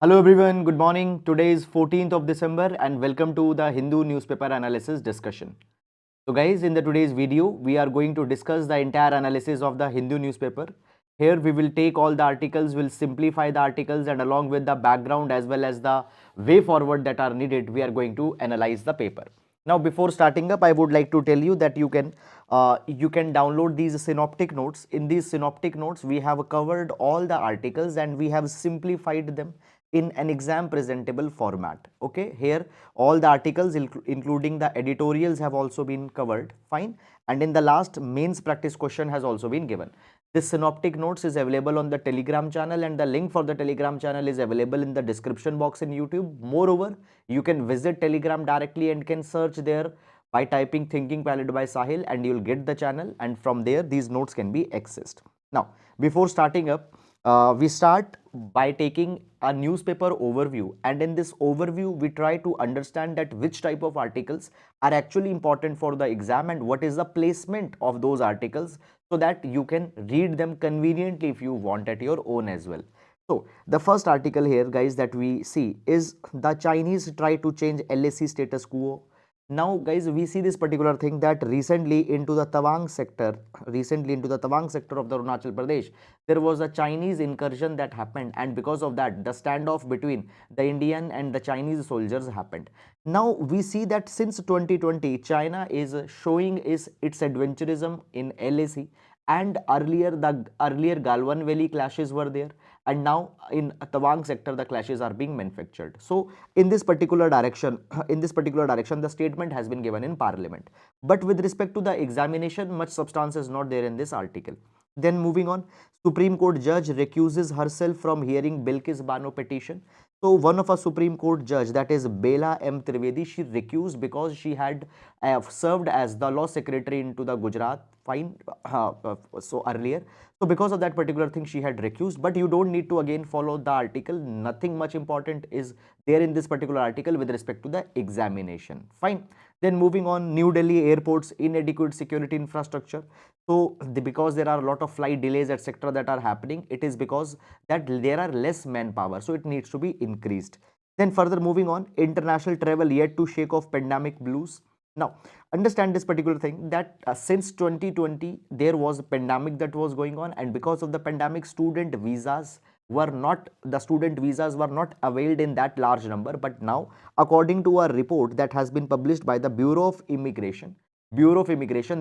Hello everyone, good morning. Today is 14th of December and welcome to the Hindu newspaper analysis discussion. So guys, in the today's video, we are going to discuss the entire analysis of the Hindu newspaper. Here we will take all the articles, will simplify the articles and along with the background as well as the way forward that are needed, we are going to analyze the paper. Now before starting up, I would like to tell you that you can download these synoptic notes. In these synoptic notes, we have covered all the articles and we have simplified them in an exam presentable format. Okay, here all the articles including the editorials have also been covered, fine, and in the last mains practice question has also been given. This synoptic notes is available on the Telegram channel and the link for the Telegram channel is available in the description box in YouTube. Moreover, you can visit Telegram directly and can search there by typing Thinking Valid by Sahil and you'll get the channel, and from there these notes can be accessed. Now before starting up, we start by taking a newspaper overview, and in this overview we try to understand that which type of articles are actually important for the exam and what is the placement of those articles, so that you can read them conveniently if you want at your own as well. So the first article here guys that we see is the Chinese try to change LAC status quo. Now guys, we see this particular thing that recently into the Tawang sector of the Arunachal Pradesh, there was a Chinese incursion that happened, and because of that the standoff between the Indian and the Chinese soldiers happened. Now we see that since 2020 China is showing its adventurism in LAC, and earlier Galwan Valley clashes were there, and now in Tawang sector the clashes are being manufactured. So in this particular direction the statement has been given in parliament, but with respect to the examination much substance is not there in this article. Then moving on, Supreme Court judge recuses herself from hearing Bilkis Bano petition. So one of a Supreme Court judge, that is Bela M. Trivedi, she recused because she had served as the law secretary into the Gujarat, fine, so earlier. So because of that particular thing she had recused, but you don't need to again follow the article. Nothing much important is there in this particular article with respect to the examination, fine. Then moving on, New Delhi airports inadequate security infrastructure. So because there are a lot of flight delays etc that are happening, it is because that there are less manpower, so it needs to be increased. Then further moving on, international travel yet to shake off pandemic blues. Now understand this particular thing that since 2020 there was a pandemic that was going on, and because of the pandemic student visas were not availed in that large number. But now, according to a report that has been published by the Bureau of Immigration,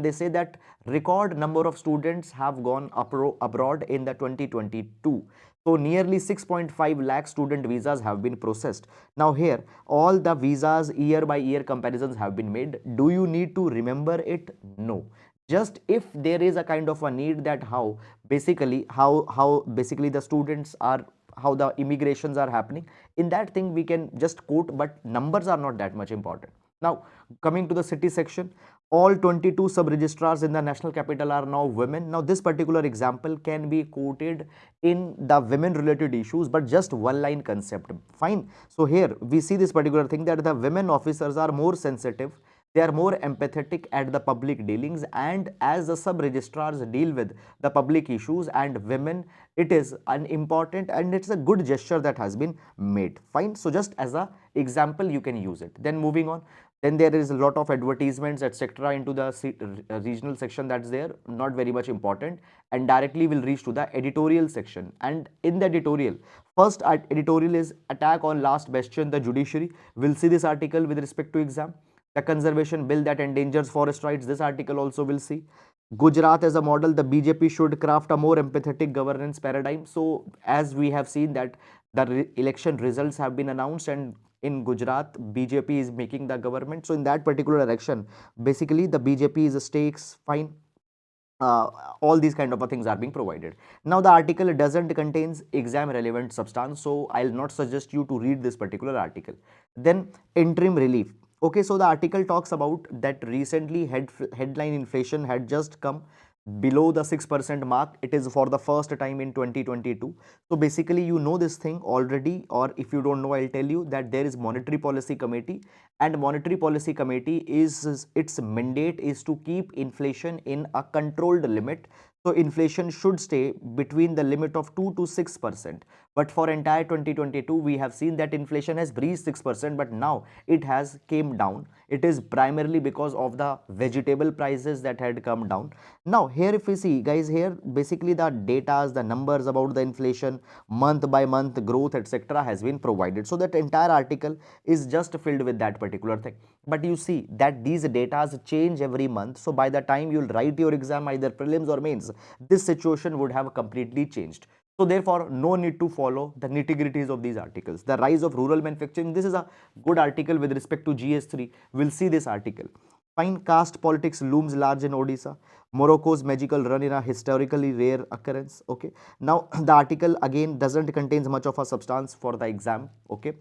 they say that record number of students have gone abroad in the 2022. So nearly 6.5 lakh student visas have been processed. Now here all the visas year by year comparisons have been made. Do you need to remember it? No. Just if there is a kind of a need that how basically the students are, how the immigrations are happening, in that thing we can just quote, but numbers are not that much important. Now coming to the city section, all 22 sub-registrars in the national capital are now women. Now this particular example can be quoted in the women related issues, but just one line concept, fine. So here we see this particular thing that the women officers are more sensitive, they are more empathetic at the public dealings, and as the sub registrars deal with the public issues and women, it is an important and it's a good gesture that has been made, fine. So just as a example you can use it. Then moving on, then there is a lot of advertisements etc into the regional section, that's there, not very much important, and directly will reach to the editorial section. And in the editorial, first editorial is attack on last bastion, the judiciary. We'll see this article with respect to exam. The conservation bill that endangers forest rights, this article also will see. Gujarat as a model, the BJP should craft a more empathetic governance paradigm. So as we have seen that the election results have been announced, and in Gujarat BJP is making the government, so in that particular election basically the BJP is a stakes, fine. All these kind of things are being provided. Now the article doesn't contains exam relevant substance, so I'll not suggest you to read this particular article. Then interim relief. Okay, so the article talks about that recently headline inflation had just come below the 6% mark. It is for the first time in 2022. So basically you know this thing already, or if you don't know, I'll tell you that there is monetary policy committee, and monetary policy committee is its mandate is to keep inflation in a controlled limit. So inflation should stay between the limit of 2 to 6%. But for entire 2022, we have seen that inflation has breached 6%, but now it has came down. It is primarily because of the vegetable prices that had come down. Now here if we see, guys, here basically the data, the numbers about the inflation, month by month growth, etc. has been provided. So that entire article is just filled with that particular thing. But you see that these data change every month. So by the time you'll write your exam, either prelims or mains, this situation would have completely changed. So therefore, no need to follow the nitty-gritties of these articles. The rise of rural manufacturing, this is a good article with respect to GS3. We'll see this article. Fine, caste politics looms large in Odisha. Morocco's magical run in a historically rare occurrence. Okay. Now, the article again doesn't contain much of a substance for the exam. Okay.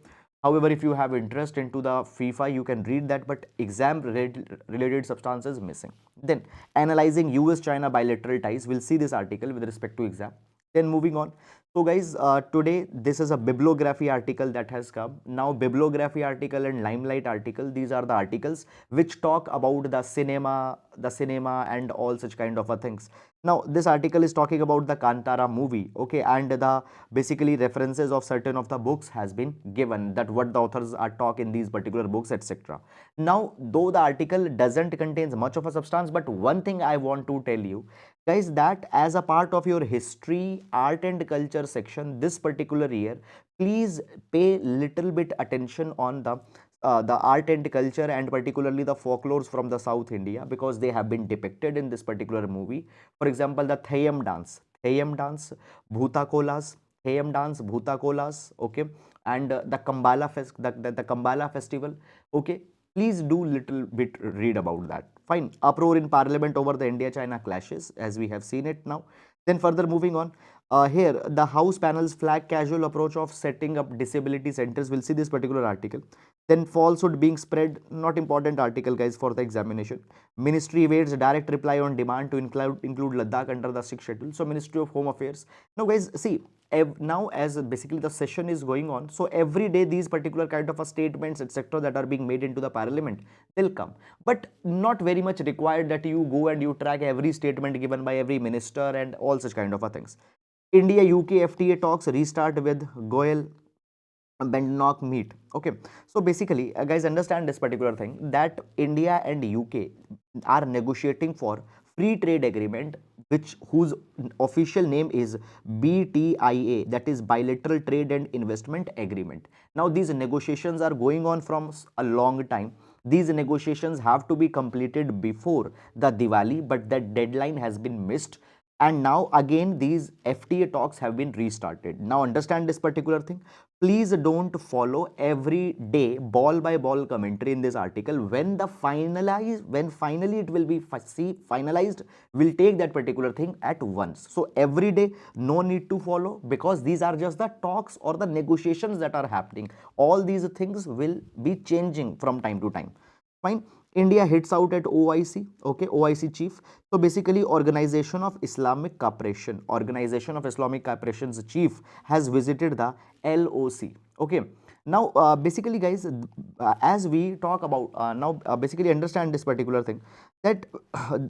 However, if you have interest into the FIFA, you can read that, but exam related substance is missing. Then, analyzing US-China bilateral ties, we'll see this article with respect to exam. Then moving on. So guys, today this is a bibliography article that has come. Now bibliography article and limelight article, these are the articles which talk about the cinema and all such kind of things. Now this article is talking about the Kantara movie, okay, and the basically references of certain of the books has been given, that what the authors are talk in these particular books, etc. Now though the article doesn't contains much of a substance, but one thing I want to tell you guys, that as a part of your history, art and culture section this particular year, please pay little bit attention on the art and culture, and particularly the folklores from the South India, because they have been depicted in this particular movie. For example, the Theyam dance, Bhutakolas, Theyam dance, Bhutakolas, okay, and the the Kambala festival, okay. Please do little bit read about that. Fine. Uproar in parliament over the India-China clashes, as we have seen it now. Then further moving on, here the House panel's flag casual approach of setting up disability centers. We'll see this particular article. Then falsehood being spread, not important article guys for the examination. Ministry evades direct reply on demand to include Ladakh under the 6th schedule. So Ministry of Home Affairs. Now guys, see, now as basically the session is going on, so every day these particular kind of statements, etc., that are being made into the parliament, they'll come, but not very much required that you go and you track every statement given by every minister and all such kind of things. India UK FTA talks restart with Goel Bennock meet. Okay, so basically guys, understand this particular thing, that India and UK are negotiating for free trade agreement, which whose official name is BTIA, that is bilateral trade and investment agreement. Now these negotiations are going on from a long time. These negotiations have to be completed before the Diwali, but that deadline has been missed, and now again these FTA talks have been restarted. Now understand this particular thing. Please don't follow every day ball by ball commentary in this article. When finally it will be finalized, we'll take that particular thing at once. So every day no need to follow, because these are just the talks or the negotiations that are happening. All these things will be changing from time to time. Fine. India hits out at OIC, okay, OIC chief. So basically Organization of Islamic Cooperation's chief has visited the LOC, okay. Now basically guys, as we talk about now basically understand this particular thing, that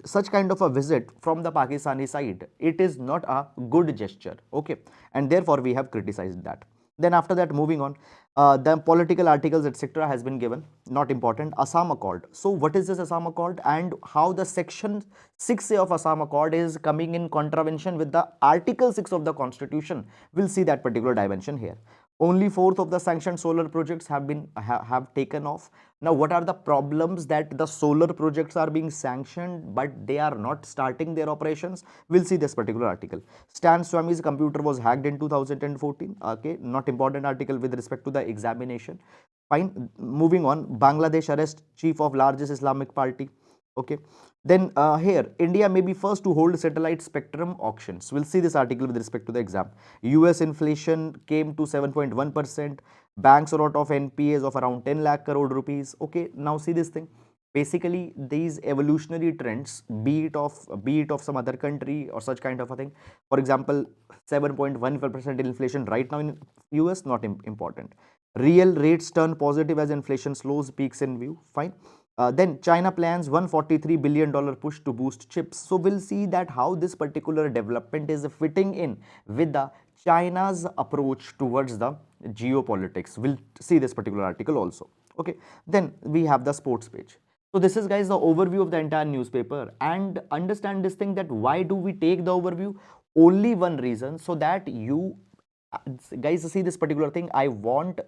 such kind of a visit from the Pakistani side, it is not a good gesture, okay, and therefore we have criticized that. Then after that, moving on, the political articles, etc., has been given. Not important. Assam Accord. So what is this Assam Accord, and how the section 6A of Assam Accord is coming in contravention with the Article 6 of the Constitution? We'll see that particular dimension here. Only fourth of the sanctioned solar projects have been have taken off. Now what are the problems that the solar projects are being sanctioned but they are not starting their operations? We'll see this particular article. Stan Swami's computer was hacked in 2014. Okay, not important article with respect to the examination. Fine. Moving on, Bangladesh arrest chief of largest Islamic party. Okay, then here India may be first to hold satellite spectrum auctions. We'll see this article with respect to the exam. US inflation came to 7.1%. Banks wrote off NPAs of around 10 lakh crore rupees. Okay, now see this thing. Basically these evolutionary trends, be it of some other country or such kind of a thing. For example, 7.1% inflation right now in US, not important. Real rates turn positive as inflation slows, peaks in view. Fine. Then China plans $143 billion push to boost chips. So we'll see that how this particular development is fitting in with the China's approach towards the geopolitics. We'll see this particular article also. Okay. Then we have the sports page. So this is, guys, the overview of the entire newspaper, and understand this thing, that why do we take the overview? Only one reason, so that you guys see this particular thing. I want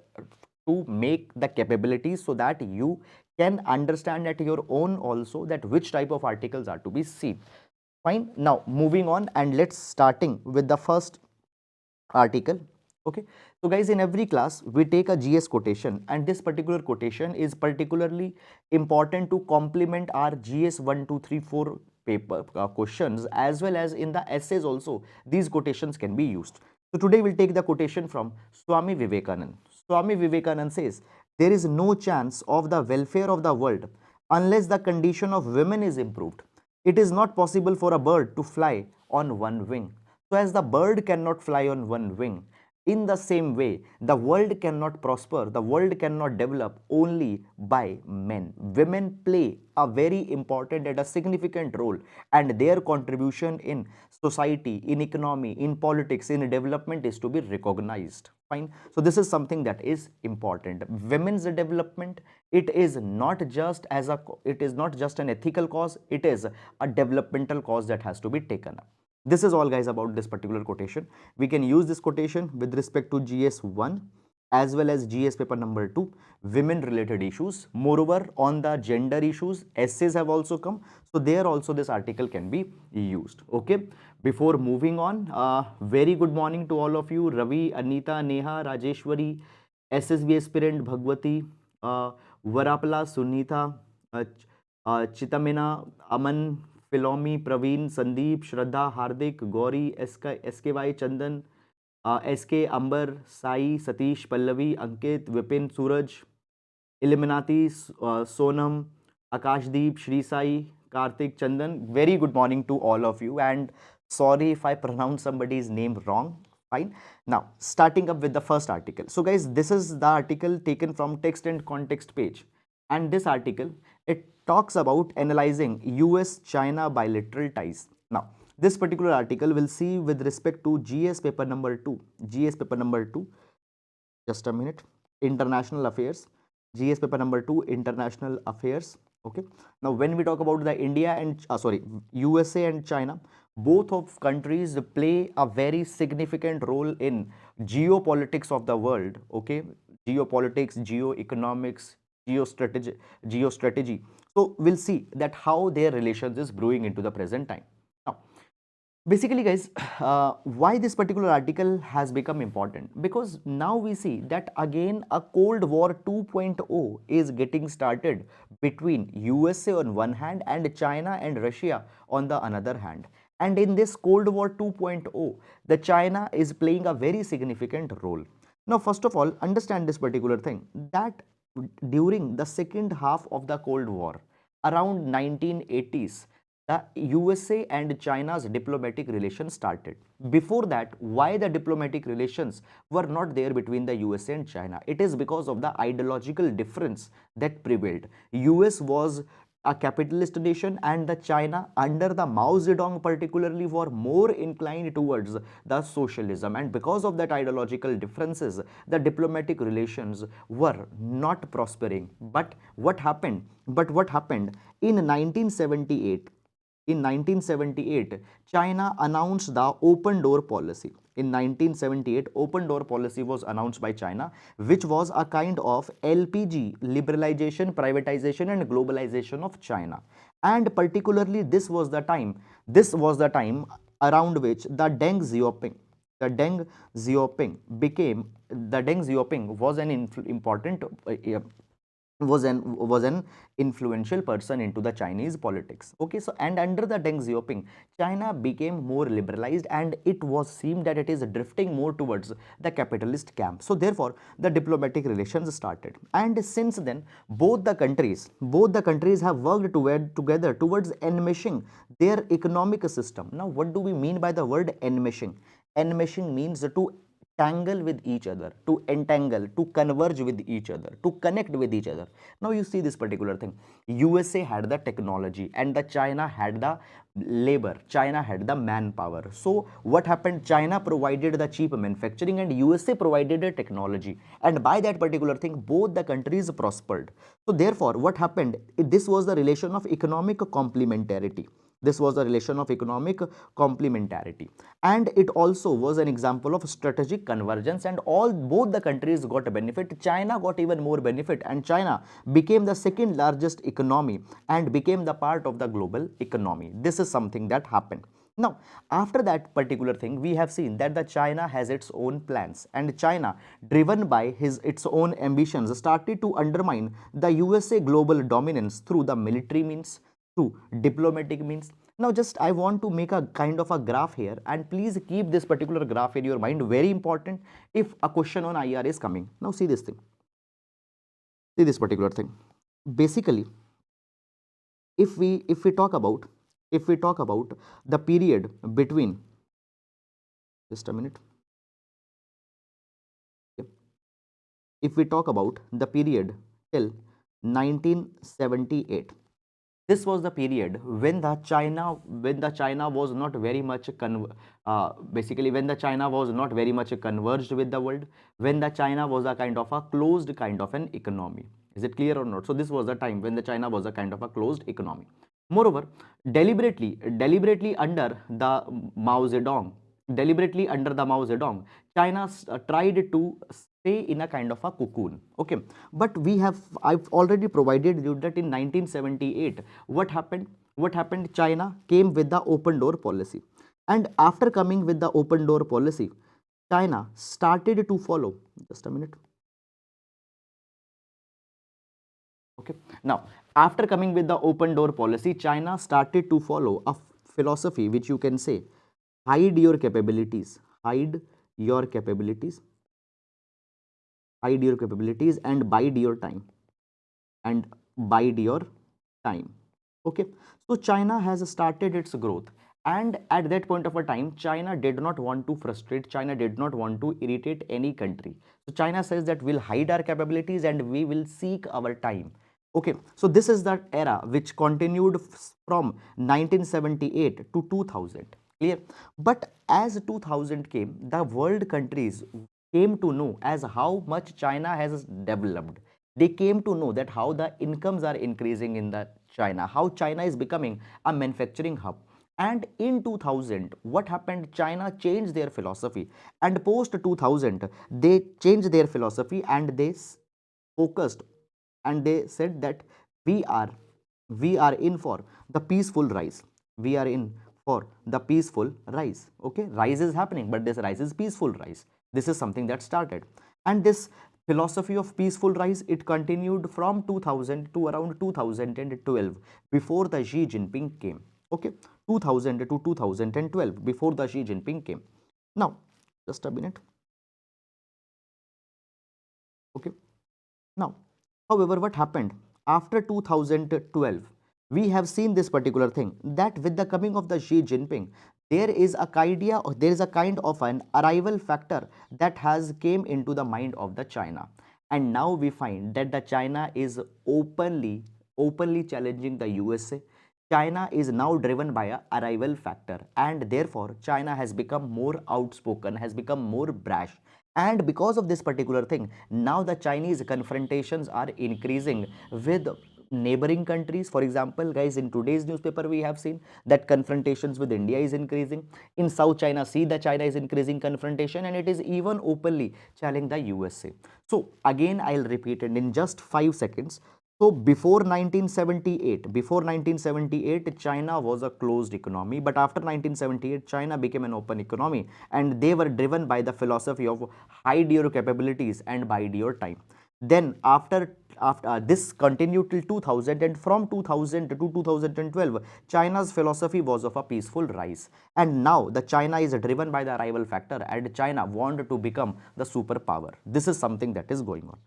to make the capabilities so that you can understand at your own also that which type of articles are to be seen. Fine. Now moving on, and let's starting with the first article. Okay, so guys, in every class we take a GS quotation, and this particular quotation is particularly important to complement our GS 1 2 3 4 paper questions, as well as in the essays also these quotations can be used. So today we'll take the quotation from Swami Vivekananda. Swami Vivekananda says, there is no chance of the welfare of the world unless the condition of women is improved. It is not possible for a bird to fly on one wing. So as the bird cannot fly on one wing, in the same way, the world cannot prosper, the world cannot develop only by men. Women play a very important and a significant role, and their contribution in society, in economy, in politics, in development is to be recognized. Fine. So this is something that is important. Women's development, it is not just an ethical cause, it is a developmental cause that has to be taken up. This is all, guys, about this particular quotation. We can use this quotation with respect to GS 1 as well as GS paper number 2, women related issues. Moreover, on the gender issues, essays have also come, so there also this article can be used. Okay, before moving on, very good morning to all of you. Ravi, Anita, Neha, Rajeshwari, SSB aspirant Bhagwati, Varapala, Sunita, Chitamina, Aman, Philomi, Praveen, Sandeep, Shraddha, Hardik, Gauri, SKY, Chandan, SK, Amber, Sai, Satish, Pallavi, Ankit, Vipin, Suraj, Illuminati, Sonam, Akashdeep, Shri Sai, Karthik, Chandan. Very good morning to all of you, and sorry if I pronounce somebody's name wrong. Fine. Now, starting up with the first article. So guys, this is the article taken from text and context page, and this article, it talks about analyzing US-China bilateral ties. Now, this particular article will see with respect to GS paper number 2. GS paper number 2, just a minute, international affairs. GS paper number 2, international affairs. Okay. Now, when we talk about the India and USA and China, both of countries play a very significant role in geopolitics of the world. Okay, geopolitics, geoeconomics, geostrategy. So we'll see that how their relations is brewing into the present time. Now, basically, guys, why this particular article has become important? Because now we see that again a Cold War 2.0 is getting started between USA on one hand and China and Russia on the another hand. And in this Cold War 2.0, the China is playing a very significant role. Now, first of all, understand this particular thing, that during the second half of the Cold War, around 1980s, the USA and China's diplomatic relations started. Before that, why the diplomatic relations were not there between the USA and China? It is because of the ideological difference that prevailed. US was a capitalist nation, and the China under the Mao Zedong particularly were more inclined towards the socialism, and because of that ideological differences, the diplomatic relations were not prospering. But what happened? In 1978, China announced the open door policy. In 1978, open door policy was announced by China, which was a kind of LPG, liberalization, privatization and globalization of China. And particularly this was the time around which the Deng Xiaoping was an important was an influential person into the Chinese politics. Okay, so and under the Deng Xiaoping, China became more liberalized, and it was seemed that it is drifting more towards the capitalist camp. So therefore, the diplomatic relations started, and since then, both the countries have worked together towards enmeshing their economic system. Now, what do we mean by the word enmeshing? Enmeshing means to tangle with each other, to entangle, to converge with each other, to connect with each other. Now you see this particular thing. USA had the technology and the China had the labor, China had the manpower. So what happened? China provided the cheap manufacturing and USA provided the technology, and by that particular thing both the countries prospered. So therefore what happened, this was the relation of economic complementarity. This was the relation of economic complementarity, and it also was an example of strategic convergence, and both the countries got a benefit. China got even more benefit, and China became the second largest economy and became the part of the global economy. This is something that happened. Now, after that particular thing, we have seen that the China has its own plans, and China, driven by its own ambitions, started to undermine the USA global dominance through the military means, through diplomatic means. Now just I want to make a kind of a graph here, and please keep this particular graph in your mind, very important if a question on IR is coming. Now see this thing, see this particular thing. Basically, if we talk about the period between, just a minute, if we talk about the period till 1978, this was the period when the China was not very much basically when the China was not very much converged with the world, when the China was a kind of a closed kind of an economy. Is it clear or not? So this was the time when the China was a kind of a closed economy. Moreover, deliberately under the Mao Zedong, China tried to stay in a kind of a cocoon. Okay, but I've already provided you that in 1978, what happened? China came with the open door policy, and after coming with the open door policy, China started to follow. Just a minute. Okay. Now, after coming with the open door policy, China started to follow a philosophy which you can say, hide your capabilities, hide your capabilities, and bide your time, and bide your time. Okay. So China has started its growth, and at that point of a time, China did not want to frustrate, China did not want to irritate any country. So China says that we'll hide our capabilities and we will seek our time. Okay, so this is that era which continued from 1978 to 2000. Clear? But as 2000 came, the world countries came to know as how much China has developed. They came to know that how the incomes are increasing in the China, how China is becoming a manufacturing hub. And in 2000, what happened? China changed their philosophy, and post 2000, they changed their philosophy and they focused, and they said that we are in for the peaceful rise. We are in for the peaceful rise. Okay, rise is happening, but this rise is peaceful rise. This is something that started, and this philosophy of peaceful rise, it continued from 2000 to around 2012, before the Xi Jinping came. Okay, 2000 to 2012, before the Xi Jinping came. Now just a minute. Okay, now, however, what happened after 2012? We have seen this particular thing, that with the coming of the Xi Jinping, there is a kind of an arrival factor that has came into the mind of the China, and now we find that the China is openly challenging the USA. China is now driven by a arrival factor, and therefore China has become more outspoken, has become more brash. And because of this particular thing, now the Chinese confrontations are increasing with neighboring countries. For example, guys, in today's newspaper we have seen that confrontations with India is increasing. In South China Sea, the China is increasing confrontation, and it is even openly challenging the USA. So again, I'll repeat it in just 5 seconds. So before 1978, China was a closed economy, but after 1978, China became an open economy, and they were driven by the philosophy of hide your capabilities and bide your time. Then after this continued till 2000, and from 2000 to 2012, China's philosophy was of a peaceful rise, and now the China is driven by the arrival factor, and China wanted to become the superpower. This is something that is going on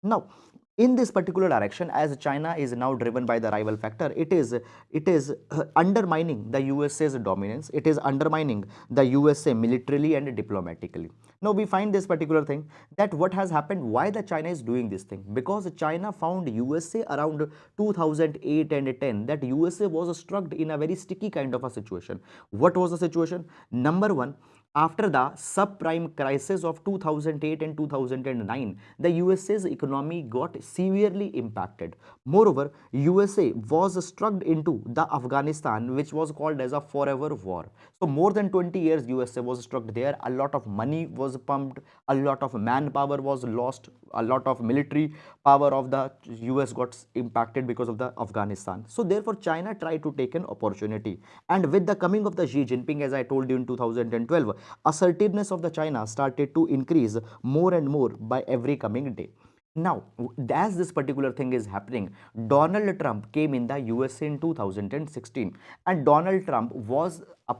now. in this particular direction, as China is now driven by the rival factor, it is undermining the USA's dominance. It is undermining the USA militarily and diplomatically. Now we find this particular thing, that what has happened, why the China is doing this thing, because China found USA around 2008 and 10, that USA was struck in a very sticky kind of a situation. What was the situation? Number one, after the subprime crisis of 2008 and 2009, the USA's economy got severely impacted. Moreover, USA was struck into the Afghanistan, which was called as a forever war. So more than 20 years USA was struck there. A lot of money was pumped, a lot of manpower was lost, a lot of military power of the US got impacted because of the Afghanistan. So therefore China tried to take an opportunity, and with the coming of the Xi Jinping, as I told you in 2012, assertiveness of the China started to increase more and more by every coming day. Now, as this particular thing is happening, Donald Trump came in the USA in 2016, and Donald Trump was a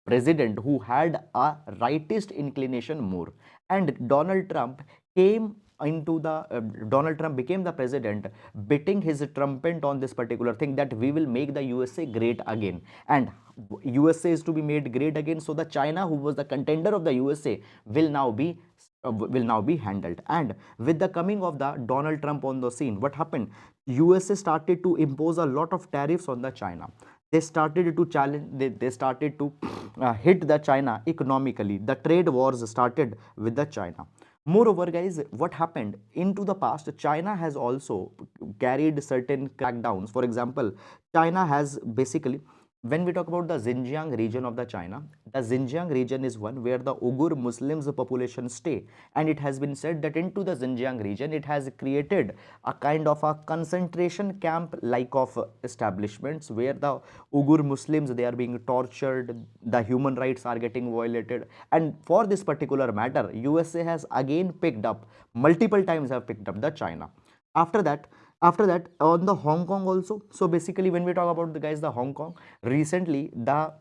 president who had a rightist inclination more, and Donald Trump became the president, beating his trumpet on this particular thing, that we will make the USA great again, and USA is to be made great again. So the China, who was the contender of the USA, will now be handled. And with the coming of the Donald Trump on the scene, what happened? USA started to impose a lot of tariffs on the China. They started to challenge, they started to hit the China economically. The trade wars started with the China. Moreover, guys, what happened into the past, China has also carried certain crackdowns. For example, China has basically, when we talk about the Xinjiang region of the China, the Xinjiang region is one where the Uyghur Muslims population stay, and it has been said that into the Xinjiang region it has created a kind of a concentration camp like of establishments, where the Uyghur Muslims, they are being tortured, the human rights are getting violated. And for this particular matter, USA has again picked up, multiple times have picked up the China. After that, on the Hong Kong also. So basically, when we talk about the Hong Kong, recently the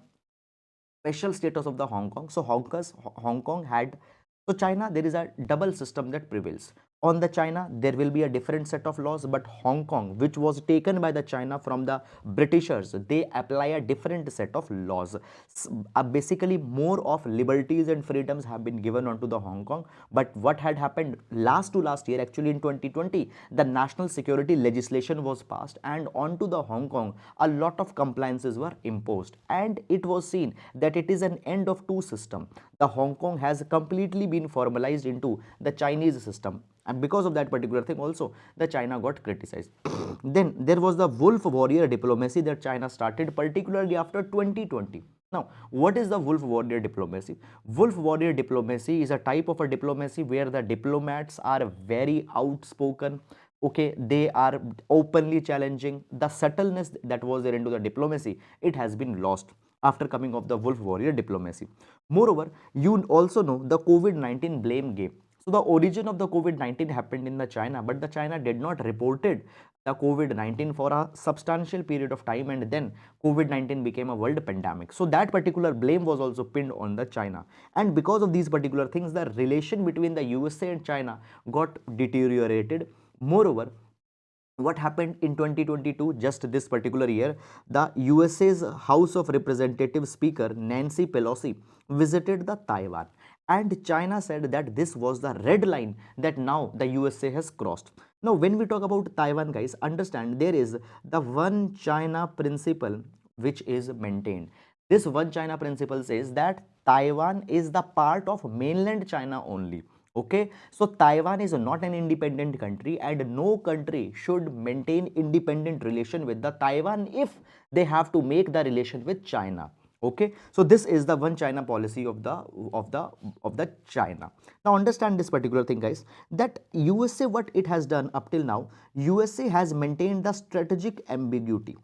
special status of the Hong Kong. So Hong Kong had, so China, there is a double system that prevails. On the China, there will be a different set of laws, but Hong Kong, which was taken by the China from the Britishers, they apply a different set of laws. Basically, more of liberties and freedoms have been given onto the Hong Kong. But what had happened last year, actually in 2020, the national security legislation was passed, and onto the Hong Kong, a lot of compliances were imposed, and it was seen that it is an end of two system. The Hong Kong has completely been formalized into the Chinese system, and because of that particular thing also, the China got criticized. Then there was the wolf warrior diplomacy that China started, particularly after 2020. Now, what is the wolf warrior diplomacy? Wolf warrior diplomacy is a type of a diplomacy where the diplomats are very outspoken. Okay, they are openly challenging. The subtleness that was there into the diplomacy, it has been lost after coming of the wolf warrior diplomacy. Moreover, you also know the COVID-19 blame game. So the origin of the COVID-19 happened in the China, but the China did not reported the COVID-19 for a substantial period of time, and then COVID-19 became a world pandemic. So that particular blame was also pinned on the China, and because of these particular things, the relation between the USA and China got deteriorated. Moreover, what happened in 2022, just this particular year, the USA's House of Representatives Speaker Nancy Pelosi visited the Taiwan, and China said that this was the red line that now the USA has crossed. Now, when we talk about Taiwan, guys, understand there is the one China principle which is maintained. This one China principle says that Taiwan is the part of mainland China only. Okay, so Taiwan is not an independent country, and no country should maintain independent relation with the Taiwan if they have to make the relation with China. Okay, so this is the one China policy of the China. Now understand this particular thing, guys, that USA, what it has done up till now, USA has maintained the strategic ambiguity.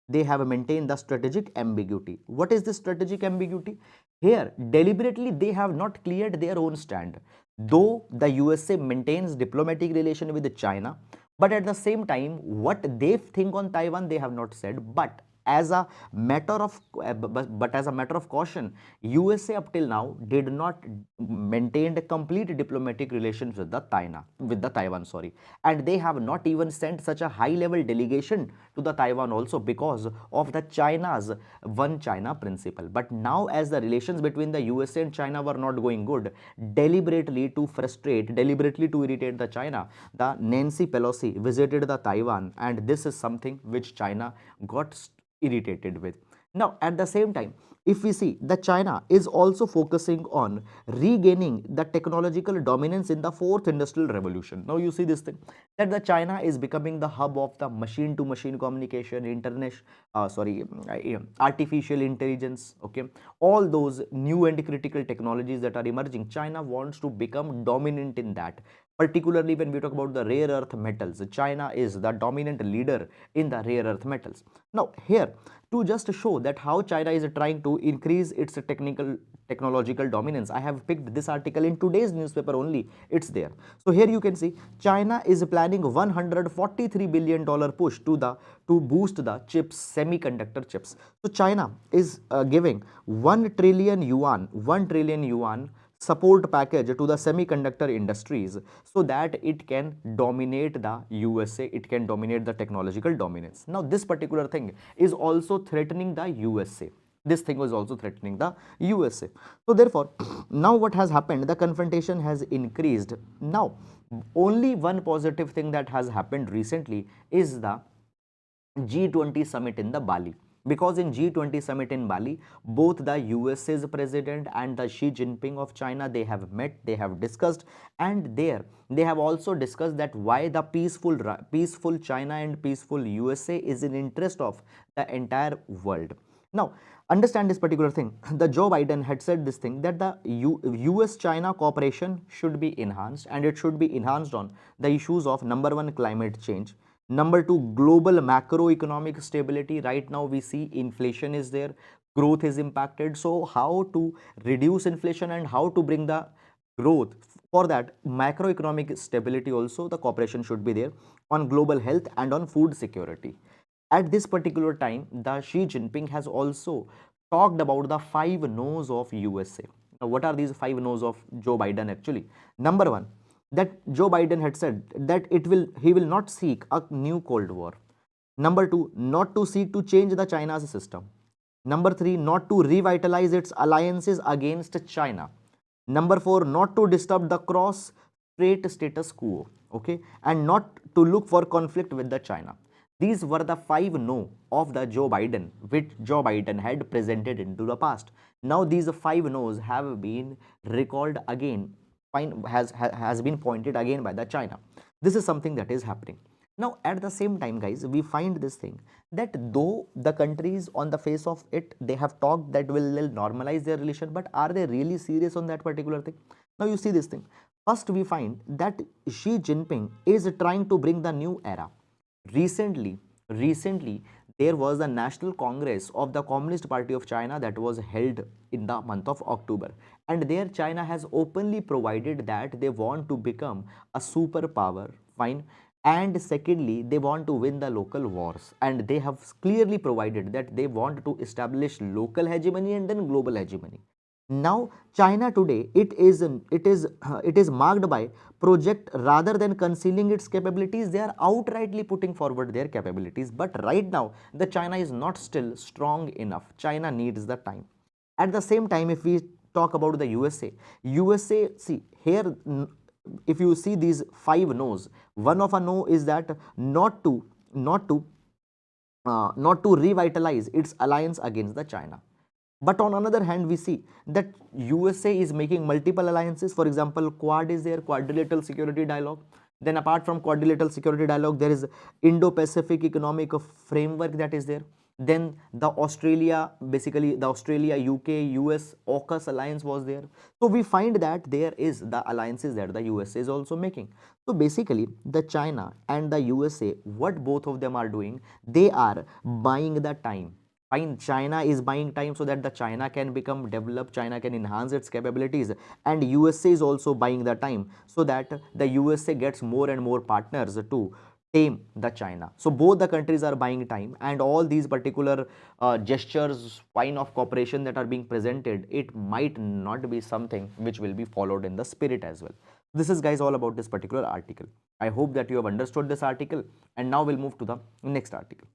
They have maintained the strategic ambiguity. What is the strategic ambiguity? Here, deliberately, they have not cleared their own stand. Though the USA maintains diplomatic relation with China, but at the same time, what they think on Taiwan, they have not said. But as a matter of but as a matter of caution, USA up till now did not maintain a complete diplomatic relations with the Taiwan, sorry, and they have not even sent such a high level delegation to the Taiwan also because of the China's one China principle. But now, as the relations between the USA and China were not going good, deliberately to frustrate, deliberately to irritate the China, the Nancy Pelosi visited the Taiwan, and this is something which China got irritated with. Now, at the same time, if we see that China is also focusing on regaining the technological dominance in the fourth industrial revolution. Now you see this thing that the China is becoming the hub of the machine to machine communication, internet, artificial intelligence, okay, all those new and critical technologies that are emerging. China wants to become dominant in that. Particularly when we talk about the rare earth metals, China is the dominant leader in the rare earth metals. Now here, to just show that how China is trying to increase its technological dominance, I have picked this article in today's newspaper only. It's there. So here you can see China is planning $143 billion push to boost the chips, semiconductor chips. So China is giving 1 trillion yuan support package to the semiconductor industries so that it can dominate the USA, it can dominate the technological dominance. Now this particular thing is also threatening the USA. This thing was also threatening the USA. So therefore, now what has happened, the confrontation has increased. Now only one positive thing that has happened recently is the G20 summit in the Bali. Because in G20 summit in Bali, both the USA's president and the Xi Jinping of China, they have met, they have discussed, and there they have also discussed that why the peaceful China and peaceful USA is in interest of the entire world. Now understand this particular thing. The Joe Biden had said this thing that the US-China cooperation should be enhanced, and it should be enhanced on the issues of number one, climate change. Number two, global macroeconomic stability. Right now we see inflation is there, growth is impacted. So how to reduce inflation and how to bring the growth, for that macroeconomic stability also the cooperation should be there, on global health and on food security. At this particular time, the Xi Jinping has also talked about the 5 no's of USA. Now what are these 5 no's of Joe Biden actually? Number one, that Joe Biden had said that he will not seek a new Cold War. Number two, not to seek to change the China's system. Number three, not to revitalize its alliances against China. Number four, not to disturb the cross-strait status quo, okay, and not to look for conflict with the China. These were the 5 no of the Joe Biden, which Joe Biden had presented into the past. Now these 5 no's have been recalled again, has been pointed again by the China. This is something that is happening. Now at the same time, guys, we find this thing that though the countries on the face of it, they have talked that will normalize their relation, but are they really serious on that particular thing? Now you see this thing. First we find that Xi Jinping is trying to bring the new era. Recently, there was the National Congress of the Communist Party of China that was held in the month of October, and there China has openly provided that they want to become a superpower, fine, and secondly they want to win the local wars, and they have clearly provided that they want to establish local hegemony and then global hegemony. Now China today, it is marked by project rather than concealing its capabilities. They are outrightly putting forward their capabilities, but right now the China is not still strong enough. China needs the time. At the same time, if we talk about the USA, see here, if you see these 5 no's, one of a no is that not to revitalize its alliance against the China. But on another hand, we see that USA is making multiple alliances. For example, Quad is there, Quadrilateral Security Dialogue. Then apart from Quadrilateral Security Dialogue, there is Indo-Pacific Economic Framework that is there. Then the Australia, basically the Australia, UK, US, AUKUS alliance was there. So we find that there is the alliances that the USA is also making. So basically the China and the USA, what both of them are doing, they are buying the time. Fine, China is buying time so that the China can become developed, China can enhance its capabilities, and USA is also buying the time so that the USA gets more and more partners to tame the China. So both the countries are buying time, and all these particular gestures, fine of cooperation that are being presented, it might not be something which will be followed in the spirit as well. This is, guys, all about this particular article. I hope that you have understood this article, and now we'll move to the next article.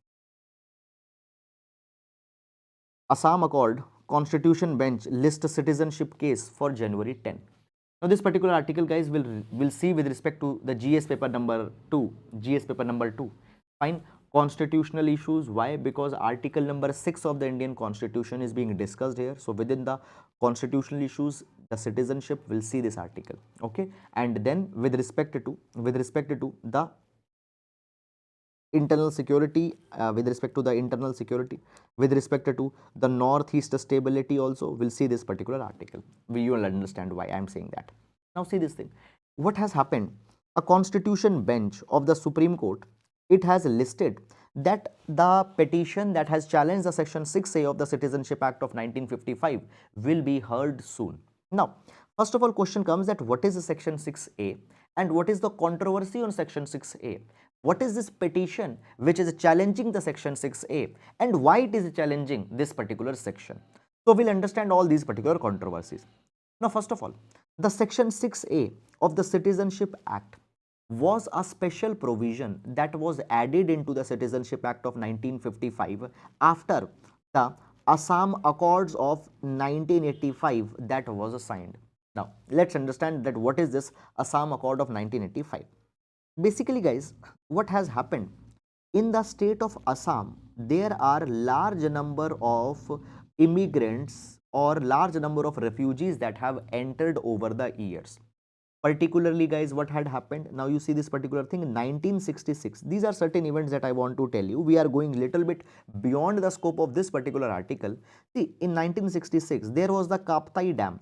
Assam Accord Constitution Bench list citizenship case for January 10. Now this particular article, guys, will see with respect to the GS paper number 2, GS paper number 2. Fine. Constitutional issues. Why? Because article number 6 of the Indian Constitution is being discussed here. So within the constitutional issues, the citizenship will see this article. Okay. And then with respect to the internal security, with respect to the northeast stability also, we'll see this particular article. You will understand why I'm saying that. Now see this thing. What has happened? A constitution bench of the Supreme Court, it has listed that the petition that has challenged the section 6A of the Citizenship Act of 1955 will be heard soon. Now, first of all, question comes that what is the section 6A and what is the controversy on section 6A? What is this petition which is challenging the section 6A, and why it is challenging this particular section? So we'll understand all these particular controversies. Now, first of all, the section 6A of the Citizenship Act was a special provision that was added into the Citizenship Act of 1955 after the Assam Accords of 1985 that was signed. Now, let's understand that what is this Assam Accord of 1985. Basically, guys, what has happened in the state of Assam, there are large number of immigrants or large number of refugees that have entered over the years. Particularly, guys, what had happened? Now you see this particular thing in 1966. These are certain events that I want to tell you. We are going little bit beyond the scope of this particular article. See, in 1966, there was the Kaptai Dam.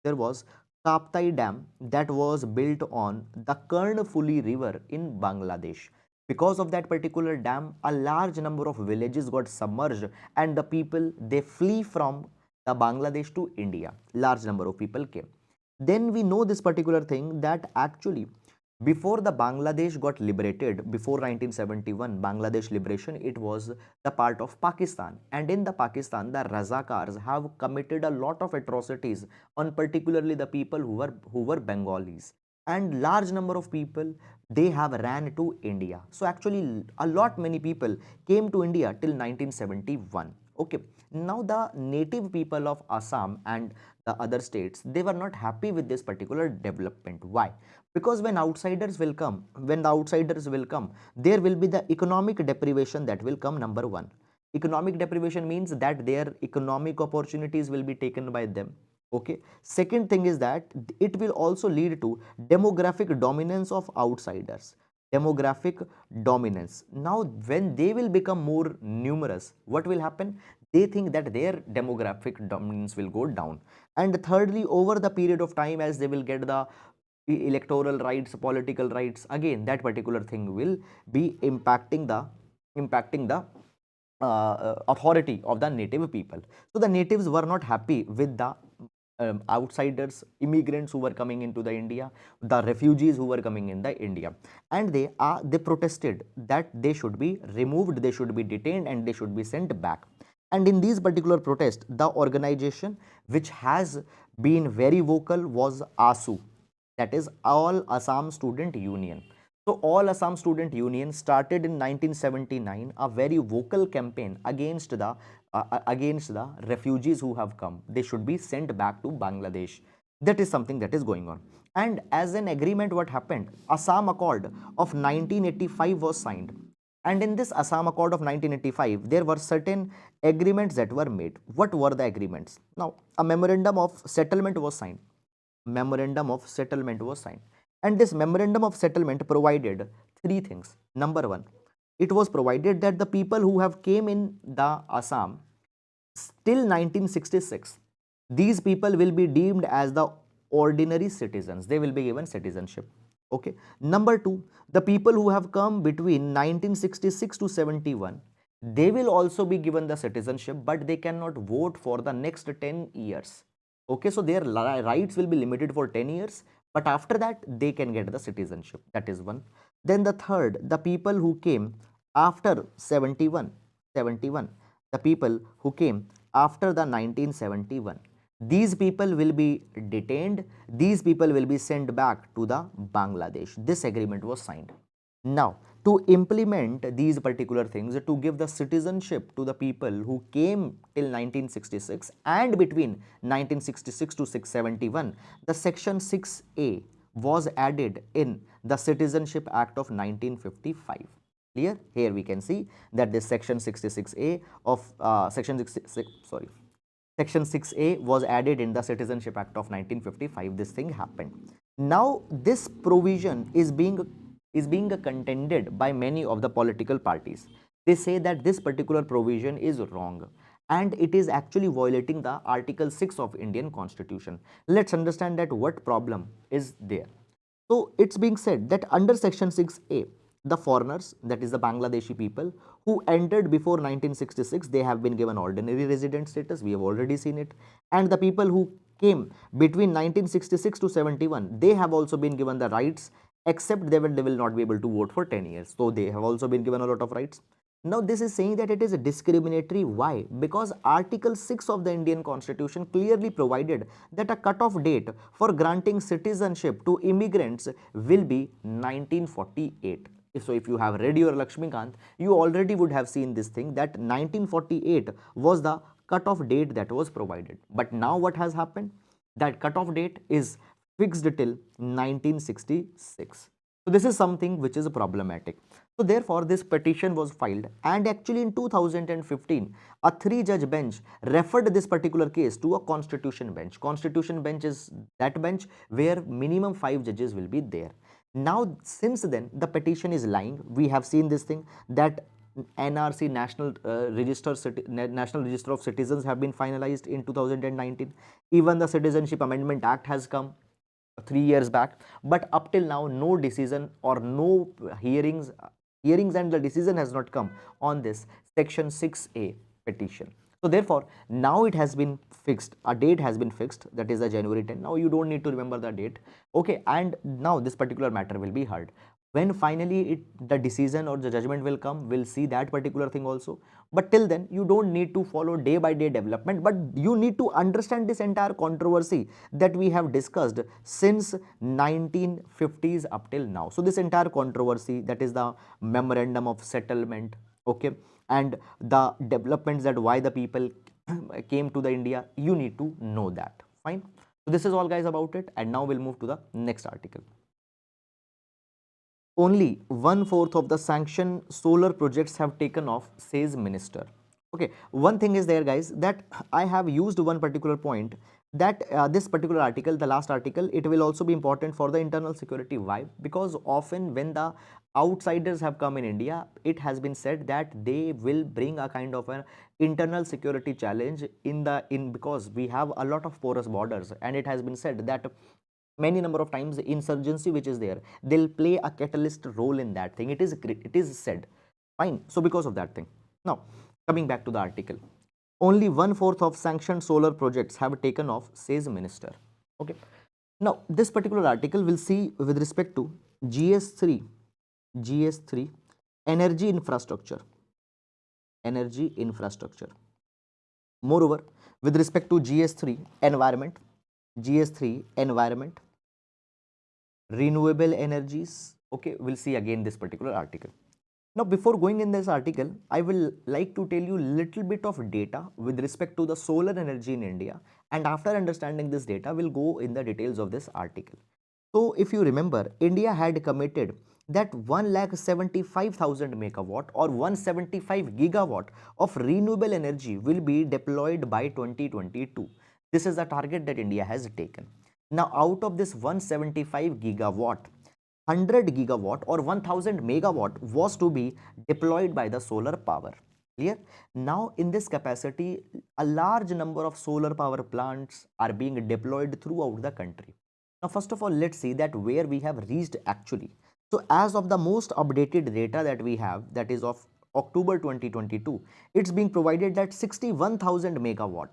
There was Kaptai Dam that was built on the Karnfuli River in Bangladesh. Because of that particular dam, a large number of villages got submerged, and the people, they flee from the Bangladesh to India. Large number of people came. Then we know this particular thing that actually before the Bangladesh got liberated, before 1971 Bangladesh liberation, it was the part of Pakistan, and in the Pakistan the Razakars have committed a lot of atrocities on particularly the people who were Bengalis, and large number of people, they have ran to India. So actually a lot many people came to India till 1971. Okay, now the native people of Assam and the other states, they were not happy with this particular development. Why? Because when the outsiders will come, there will be the economic deprivation that will come. Number one, economic deprivation means that their economic opportunities will be taken by them. Okay. Second thing is that it will also lead to demographic dominance of outsiders. Demographic dominance. Now, when they will become more numerous, what will happen? They think that their demographic dominance will go down. And thirdly, over the period of time, as they will get the electoral rights, political rights, again that particular thing will be impacting the authority of the native people. So the natives were not happy with the outsiders, immigrants who were coming into the India, the refugees who were coming in the India, and they protested that they should be removed, they should be detained, and they should be sent back. And in these particular protests, the organization which has been very vocal was ASU, that is All Assam Student Union. So All Assam Student Union started in 1979 a very vocal campaign against the refugees who have come. They should be sent back to Bangladesh. That is something that is going on. And as an agreement, what happened? Assam Accord of 1985 was signed. And in this Assam Accord of 1985, there were certain agreements that were made. What were the agreements? Now, a memorandum of settlement was signed. And this memorandum of settlement provided three things. Number one, it was provided that the people who have came in the Assam till 1966, these people will be deemed as the ordinary citizens. They will be given citizenship. Okay. Number two, the people who have come between 1966 to 71, they will also be given the citizenship, but they cannot vote for the next 10 years. Okay, so their rights will be limited for 10 years, but after that they can get the citizenship. That is one. Then the third, the people who came after 71, the people who came after the 1971, these people will be detained, these people will be sent back to the Bangladesh. This agreement was signed. Now, to implement these particular things, to give the citizenship to the people who came till 1966 and between 1966 to 671, the section 6A was added in the Citizenship Act of 1955. Clear? Here we can see that this section 66A of section 6A was added in the Citizenship Act of 1955. This thing happened. Now this provision is being contended by many of the political parties. They say that this particular provision is wrong and it is actually violating the Article 6 of Indian Constitution. Let's understand that what problem is there. So it's being said that under section 6A, the foreigners, that is the Bangladeshi people who entered before 1966, they have been given ordinary resident status. We have already seen it. And the people who came between 1966 to 71, they have also been given the rights, except they will not be able to vote for 10 years. So they have also been given a lot of rights. Now this is saying that it is discriminatory. Why? Because Article 6 of the Indian Constitution clearly provided that a cut-off date for granting citizenship to immigrants will be 1948. So if you have read your Lakshmikant, you already would have seen this thing that 1948 was the cut-off date that was provided. But now what has happened? That cut-off date is fixed till 1966. So this is something which is problematic. So therefore this petition was filed, and actually in 2015 a 3-judge bench referred this particular case to a constitution bench. Constitution bench is that bench where minimum 5 judges will be there. Now since then the petition is lying. We have seen this thing that NRC National Register of Citizens have been finalized in 2019. Even the Citizenship Amendment Act has come 3 years back, but up till now no decision or no hearings and the decision has not come on this section 6A petition. So therefore now it has been fixed, a date has been fixed, that is the January 10. Now you don't need to remember the date, okay, and now this particular matter will be heard. When finally the decision or the judgment will come, we'll see that particular thing also. But till then you don't need to follow day by day development, but you need to understand this entire controversy that we have discussed since 1950s up till now. So this entire controversy, that is the memorandum of settlement, okay, and the developments, that why the people came to the India, you need to know that. Fine. So this is all guys about it, and now we'll move to the next article. Only 1/4 of the sanctioned solar projects have taken off, says minister. Okay, one thing is there guys, that I have used one particular point, that this particular article, the last article, it will also be important for the internal security. Why? Because often when the outsiders have come in India, it has been said that they will bring a kind of an internal security challenge because we have a lot of porous borders, and it has been said that many number of times the insurgency which is there, they'll play a catalyst role in that thing. It is said. Fine. So because of that thing. Now coming back to the article, only 1/4 of sanctioned solar projects have taken off, says minister. Okay. Now this particular article will see with respect to GS3 energy infrastructure. Moreover, with respect to GS3 environment, renewable energies. Okay, we'll see again this particular article. Now before going in this article, I will like to tell you little bit of data with respect to the solar energy in India, and after understanding this data, we'll go in the details of this article. So if you remember, India had committed that 1,75,000 megawatt or 175 gigawatt of renewable energy will be deployed by 2022. This is the target that India has taken. Now out of this 175 gigawatt, 100 gigawatt or 1000 megawatt was to be deployed by the solar power. Clear? Now in this capacity, a large number of solar power plants are being deployed throughout the country. Now first of all, let's see that where we have reached actually. So as of the most updated data that we have, that is of October 2022, it's being provided that 61,000 megawatt,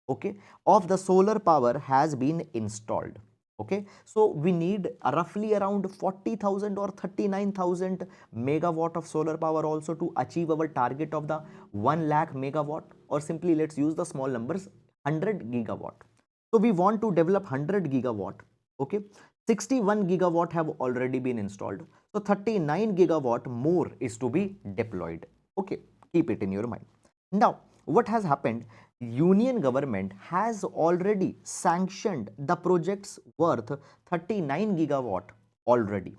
okay, of the solar power has been installed. Okay, so we need roughly around 40,000 or 39,000 megawatt of solar power also to achieve our target of the 1 lakh megawatt, or simply let's use the small numbers, 100 gigawatt. So we want to develop 100 gigawatt. Okay, 61 gigawatt have already been installed, so 39 gigawatt more is to be deployed. Okay, keep it in your mind. Now what has happened, union government has already sanctioned the projects worth 39 gigawatt already.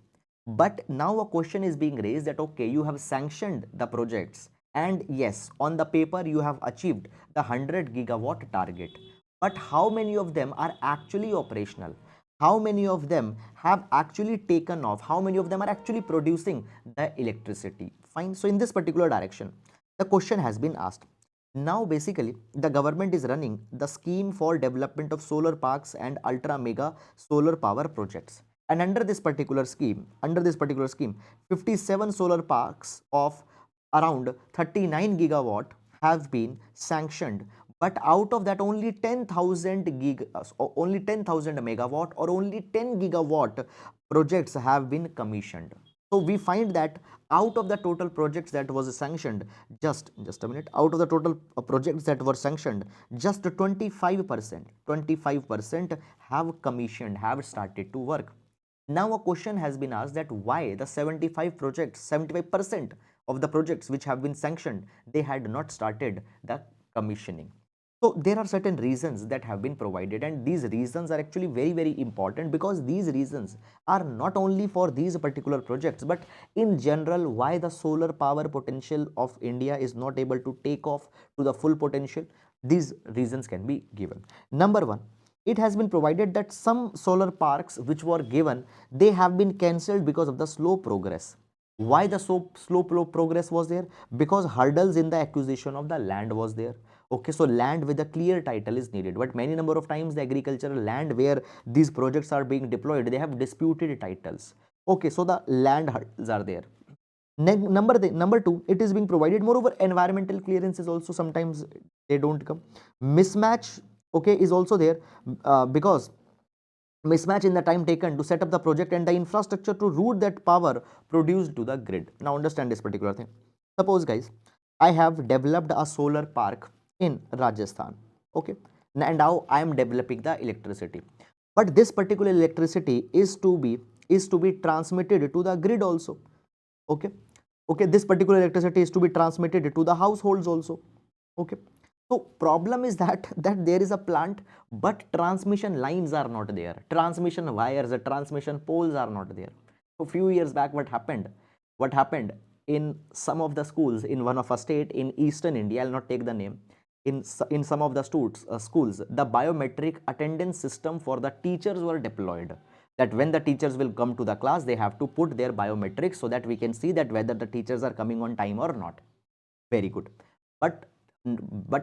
But now a question is being raised that okay, you have sanctioned the projects and yes, on the paper you have achieved the 100 gigawatt target, but how many of them are actually operational? How many of them have actually taken off? How many of them are actually producing the electricity? Fine. So in this particular direction, the question has been asked. Now basically the government is running the scheme for development of solar parks and ultra mega solar power projects. And under this particular scheme, 57 solar parks of around 39 gigawatt have been sanctioned, but out of that only 10,000 megawatt or only 10 gigawatt projects have been commissioned. So we find that out of the total projects that was sanctioned, just a minute, out of the total projects that were sanctioned, just 25% have commissioned, have started to work. Now a question has been asked that why the 75% of the projects which have been sanctioned, they had not started the commissioning. So there are certain reasons that have been provided, and these reasons are actually very important, because these reasons are not only for these particular projects, but in general why the solar power potential of India is not able to take off to the full potential. These reasons can be given. Number one, it has been provided that some solar parks which were given, they have been cancelled because of the slow progress. Why the slow progress was there? Because hurdles in the acquisition of the land was there. Okay, so land with a clear title is needed, but many number of times the agricultural land where these projects are being deployed, they have disputed titles. Okay, so the land hurdles are there. Number two, it is being provided. Moreover, environmental clearances also sometimes they don't come. Mismatch, okay, is also there, because mismatch in the time taken to set up the project and the infrastructure to route that power produced to the grid. Now understand this particular thing. Suppose guys, I have developed a solar park in Rajasthan. Okay, and now I am developing the electricity, but this particular electricity is to be transmitted to the grid also. Okay, this particular electricity is to be transmitted to the households also. Okay, so problem is that there is a plant, but transmission lines are not there, transmission wires, the transmission poles are not there. So few years back, what happened in some of the schools in one of a state in eastern India, I'll not take the name, in some of the schools, the biometric attendance system for the teachers were deployed, that when the teachers will come to the class, they have to put their biometrics so that we can see that whether the teachers are coming on time or not. Very good. But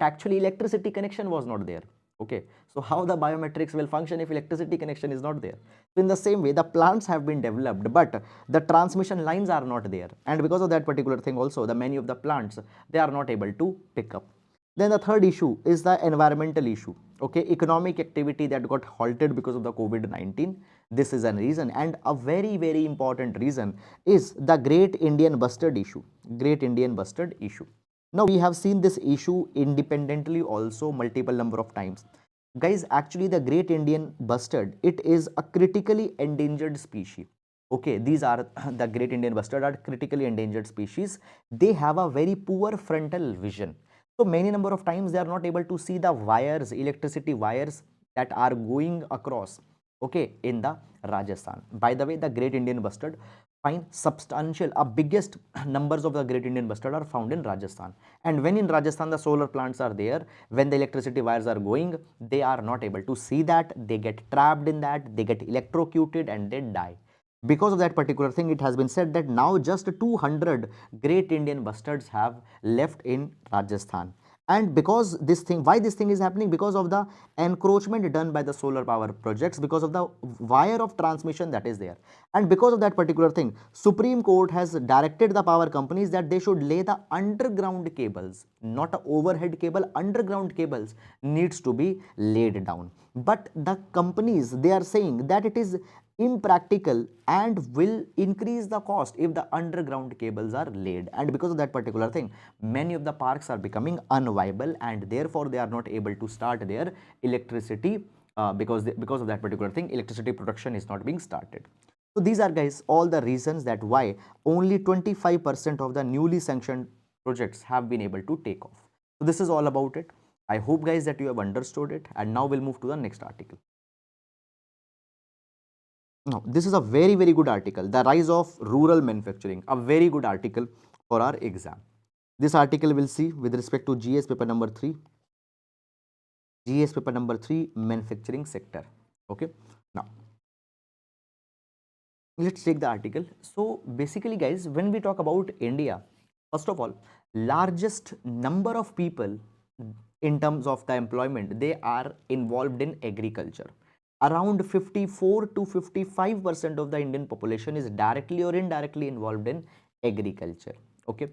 actually electricity connection was not there. Okay, so how the biometrics will function if electricity connection is not there? So in the same way, the plants have been developed, but the transmission lines are not there, and because of that particular thing also, the many of the plants, they are not able to pick up. Then the third issue is the environmental issue. Okay, economic activity that got halted because of the COVID-19. This is a reason, and a very important reason is the Great Indian Bustard issue. Great Indian Bustard issue. Now we have seen this issue independently also multiple number of times. Guys, actually the Great Indian Bustard, it is a critically endangered species. Okay, these are the Great Indian Bustard are critically endangered species. They have a very poor frontal vision. So many number of times they are not able to see the wires, electricity wires that are going across, okay, in the Rajasthan. By the way, the Great Indian Bustard, find substantial, biggest numbers of the Great Indian Bustard are found in Rajasthan. And when in Rajasthan the solar plants are there, when the electricity wires are going, they are not able to see that, they get trapped in that, they get electrocuted and they die. Because of that particular thing, it has been said that now just 200 Great Indian Bustards have left in Rajasthan. And because this thing, why this thing is happening? Because of the encroachment done by the solar power projects, because of the wire of transmission that is there, and because of that particular thing, Supreme Court has directed the power companies that they should lay the underground cables, not a overhead cable, underground cables needs to be laid down. But the companies, they are saying that it is impractical and will increase the cost if the underground cables are laid, and because of that particular thing, many of the parks are becoming unviable, and therefore they are not able to start their electricity, because of that particular thing, electricity production is not being started. So these are, guys, all the reasons that why only 25% of the newly sanctioned projects have been able to take off. So this is all about it. I hope, guys, that you have understood it, and now we'll move to the next article. Now, this is a very, very good article, The Rise of Rural Manufacturing, a very good article for our exam. This article we'll see with respect to GS paper number 3, GS paper number 3, manufacturing sector. Okay, now let's take the article. So basically, guys, when we talk about India, first of all, largest number of people in terms of the employment, they are involved in agriculture. Around 54 to 55% of the Indian population is directly or indirectly involved in agriculture. Okay.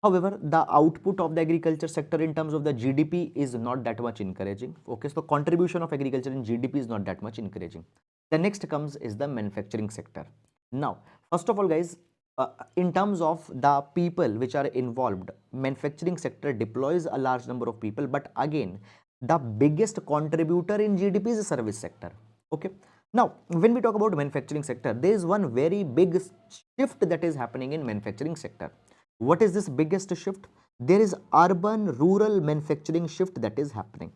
However, the output of the agriculture sector in terms of the GDP is not that much encouraging. Okay, so contribution of agriculture in GDP is not that much encouraging. The next comes is the manufacturing sector. Now, first of all, guys, in terms of the people which are involved, manufacturing sector deploys a large number of people, but again, the biggest contributor in GDP is the service sector. Okay. Now, when we talk about manufacturing sector, there is one very big shift that is happening in manufacturing sector. What is this biggest shift? There is urban-rural manufacturing shift that is happening.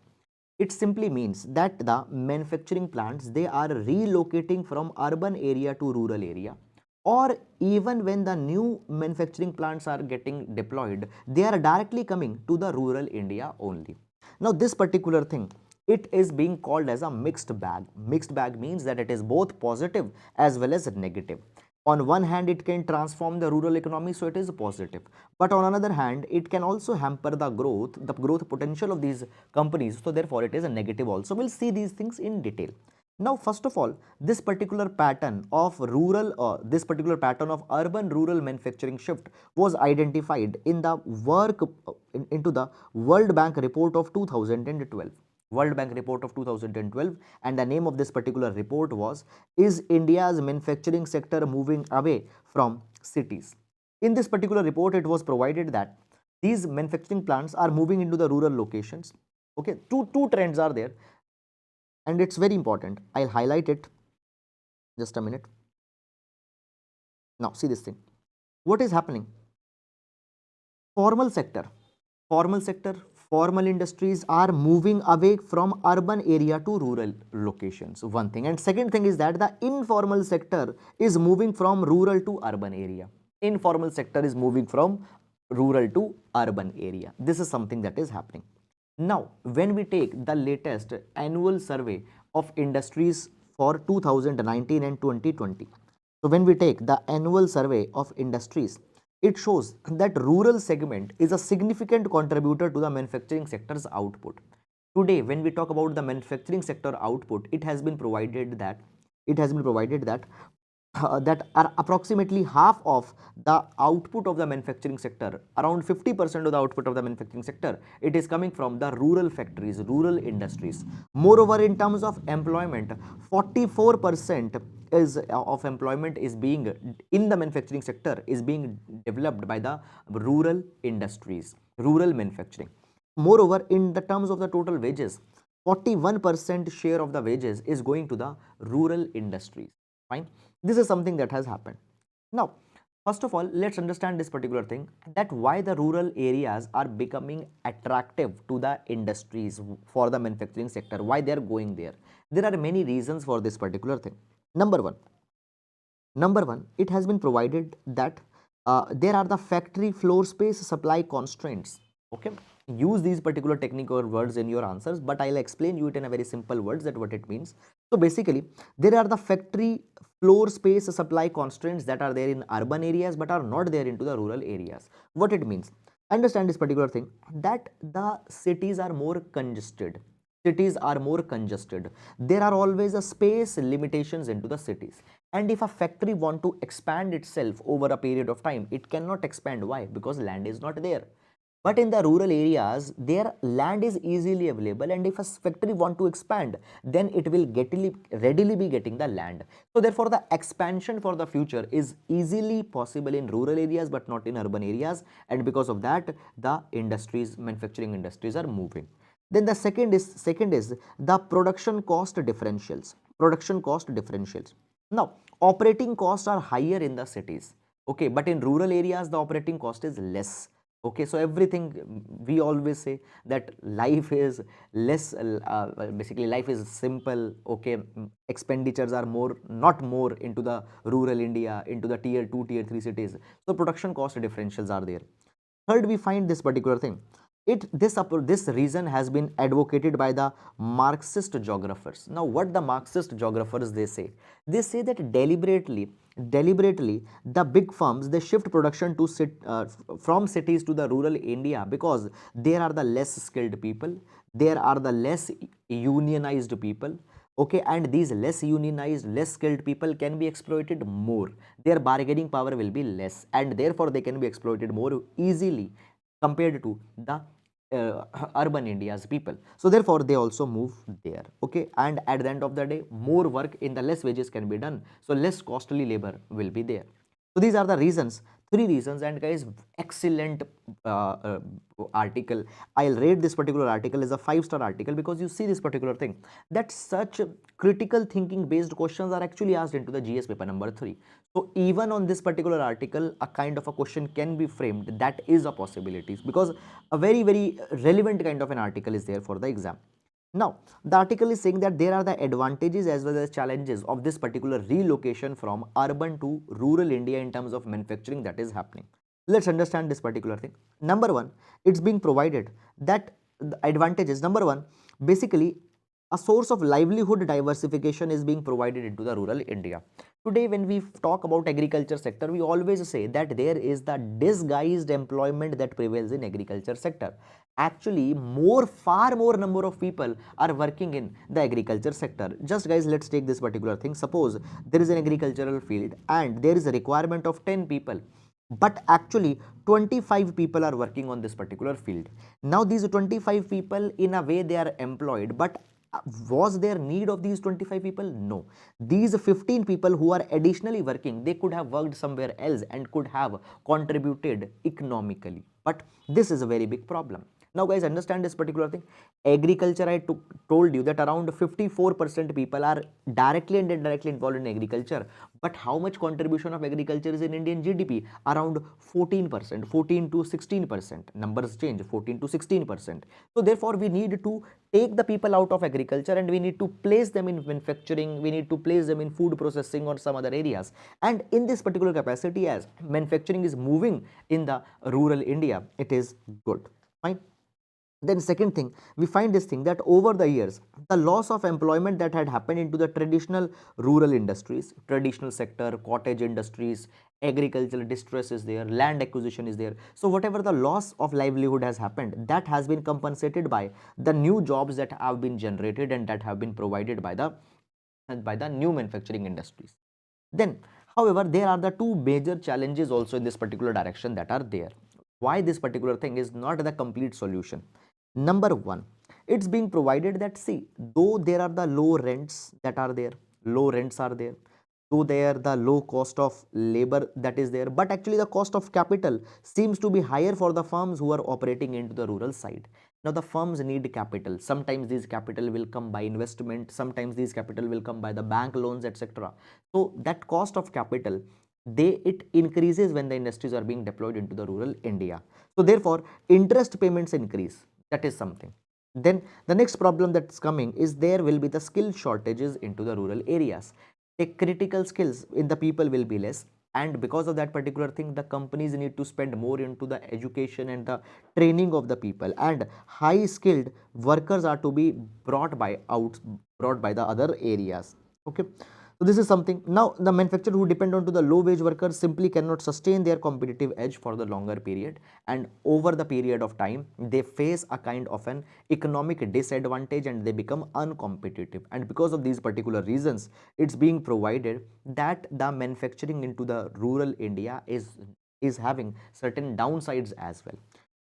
It simply means that the manufacturing plants, they are relocating from urban area to rural area, or even when the new manufacturing plants are getting deployed, they are directly coming to the rural India only. Now, this particular thing, it is being called as a mixed bag. Mixed bag means that it is both positive as well as negative. On one hand, it can transform the rural economy, so it is positive. But on another hand, it can also hamper the growth potential of these companies. So therefore, it is a negative also. We'll see these things in detail. Now, first of all, this particular pattern of urban-rural manufacturing shift was identified in the into the World Bank report of 2012. World Bank report of 2012, and the name of this particular report was, Is India's Manufacturing Sector Moving Away from Cities? In this particular report, it was provided that these manufacturing plants are moving into the rural locations. Okay, two trends are there, and it's very important. I'll highlight it. Just a minute. Now, see this thing. What is happening? Formal sector, formal industries are moving away from urban area to rural locations, one thing. And second thing is that the informal sector is moving from rural to urban area. Informal sector is moving from rural to urban area. This is something that is happening. Now, when we take the latest annual survey of industries for 2019 and 2020, so when we take the annual survey of industries, it shows that rural segment is a significant contributor to the manufacturing sector's output. Today, when we talk about the manufacturing sector output, it has been provided that that are approximately half of the output of the manufacturing sector, around 50% of the output of the manufacturing sector, it is coming from the rural factories, rural industries. Moreover, in terms of employment, 44% of employment is being in the manufacturing sector is being developed by the rural industries, rural manufacturing. Moreover, in the terms of the total wages, 41% share of the wages is going to the rural industries. Fine. This is something that has happened. Now, first of all, let's understand this particular thing, that why the rural areas are becoming attractive to the industries for the manufacturing sector, why they are going there. There are many reasons for this particular thing. Number one, it has been provided that there are the factory floor space supply constraints. Okay, use these particular technical words in your answers, but I'll explain you it in a very simple words that what it means. So basically, there are the factory floor space supply constraints that are there in urban areas but are not there into the rural areas. What it means? Understand this particular thing, that the cities are more congested. Cities are more congested. There are always a space limitations into the cities. And if a factory want to expand itself over a period of time, it cannot expand. Why? Because land is not there. But in the rural areas, their land is easily available, and if a factory want to expand, then it will readily be getting the land. So therefore, the expansion for the future is easily possible in rural areas, but not in urban areas. And because of that, the industries, manufacturing industries are moving. Then the second is the production cost differentials. Production cost differentials. Now, operating costs are higher in the cities. Okay, but in rural areas, the operating cost is less. Okay, so everything, we always say that life is less, basically life is simple. Okay, expenditures are more, not more into the rural India, into the tier 2, tier 3 cities. So production cost differentials are there. Third, we find this particular thing. This reason has been advocated by the Marxist geographers. Now, what the Marxist geographers they say? They say that deliberately, the big firms they shift production to from cities to the rural India because there are the less skilled people, there are the less unionized people. Okay, and these less unionized, less skilled people can be exploited more. Their bargaining power will be less, and therefore they can be exploited more easily compared to the urban India's people. So therefore they also move there. Okay, and at the end of the day, more work in the less wages can be done, so less costly labor will be there. So these are the reasons, three reasons. And guys, excellent uh, article. I'll rate this particular article as a 5-star article, because you see this particular thing, that such critical thinking based questions are actually asked into the GS paper number 3. So even on this particular article, a kind of a question can be framed. That is a possibility, because a very relevant kind of an article is there for the exam. Now, the article is saying that there are the advantages as well as challenges of this particular relocation from urban to rural India in terms of manufacturing that is happening. Let's understand this particular thing. Number one, it's being provided that the advantages. Number one, basically, a source of livelihood diversification is being provided into the rural India. Today, when we talk about agriculture sector, we always say that there is the disguised employment that prevails in agriculture sector. Actually, far more number of people are working in the agriculture sector. Just guys, let's take this particular thing. Suppose there is an agricultural field and there is a requirement of 10 people, but actually 25 people are working on this particular field. Now these 25 people, in a way, they are employed, but was there need of these 25 people? No. These 15 people who are additionally working, they could have worked somewhere else and could have contributed economically, but this is a very big problem. Now guys, understand this particular thing. Agriculture, I told you that around 54% people are directly and indirectly involved in agriculture. But how much contribution of agriculture is in Indian GDP? Around 14%, 14 to 16%. Numbers change, 14 to 16%. So therefore, we need to take the people out of agriculture and we need to place them in manufacturing, we need to place them in food processing or some other areas. And in this particular capacity, as manufacturing is moving in the rural India, it is good. Fine. Then second thing, we find this thing that over the years, the loss of employment that had happened into the traditional rural industries, traditional sector, cottage industries, agricultural distress is there, land acquisition is there. So whatever the loss of livelihood has happened, that has been compensated by the new jobs that have been generated and that have been provided by the new manufacturing industries. Then, however, there are the two major challenges also in this particular direction that are there. Why this particular thing is not the complete solution? Number one, it's being provided that, see, though there are the low rents that are there, low rents are there, though there the low cost of labor that is there, but actually the cost of capital seems to be higher for the firms who are operating into the rural side. Now the firms need capital. Sometimes these capital will come by investment, sometimes these capital will come by the bank loans, etc. So that cost of capital, it increases when the industries are being deployed into the rural India. So therefore, interest payments increase. That is something. Then the next problem that's coming is there will be the skill shortages into the rural areas. The critical skills in the people will be less, and because of that particular thing, the companies need to spend more into the education and the training of the people, and high skilled workers are to be brought by the other areas. Okay, So this is something. Now the manufacturer who depend on to the low wage workers simply cannot sustain their competitive edge for the longer period, and over the period of time they face a kind of an economic disadvantage and they become uncompetitive. And because of these particular reasons, it's being provided that the manufacturing into the rural India is having certain downsides as well.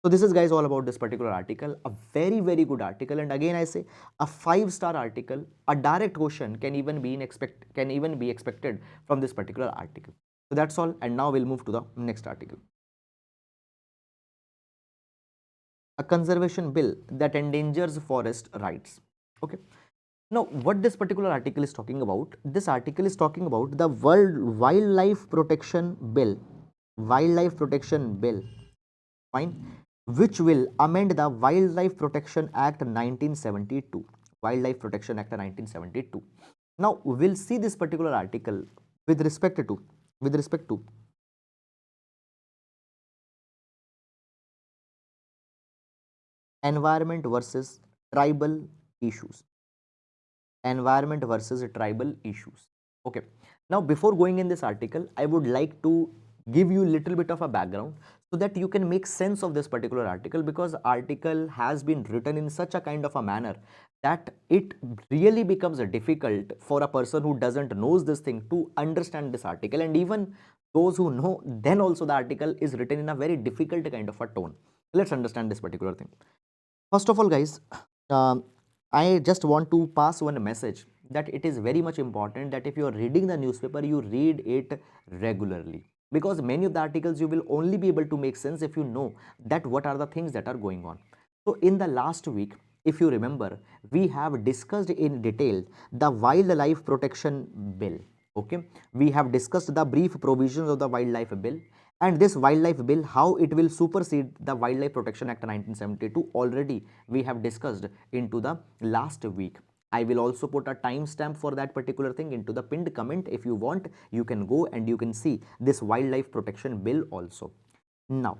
So this is guys all about this particular article, a very good article. And again I say, a 5-star article, a direct question can even be expected from this particular article. So that's all, and now we'll move to the next article. A conservation bill that endangers forest rights. Okay. Now, what this particular article is talking about, this article is talking about the World Wildlife Protection Bill, Wildlife Protection Bill, fine, which will amend the Wildlife Protection Act 1972, Wildlife Protection Act 1972. Now, we'll see this particular article with respect to environment versus tribal issues. Environment versus tribal issues. Okay. Now, before going in this article, I would like to give you a little bit of a background so that you can make sense of this particular article, because article has been written in such a kind of a manner that it really becomes difficult for a person who doesn't knows this thing to understand this article, and even those who know, then also the article is written in a very difficult kind of a tone. Let's understand this particular thing. First of all, guys, I just want to pass one message that it is very much important that if you are reading the newspaper, you read it regularly, because many of the articles you will only be able to make sense if you know that what are the things that are going on. So in the last week, if you remember, we have discussed in detail the Wildlife Protection Bill. Okay, we have discussed the brief provisions of the Wildlife Bill, and this Wildlife Bill, how it will supersede the Wildlife Protection Act 1972, already we have discussed into the last week. I will also put a timestamp for that particular thing into the pinned comment. If you want, you can go and you can see this Wildlife Protection Bill also. Now,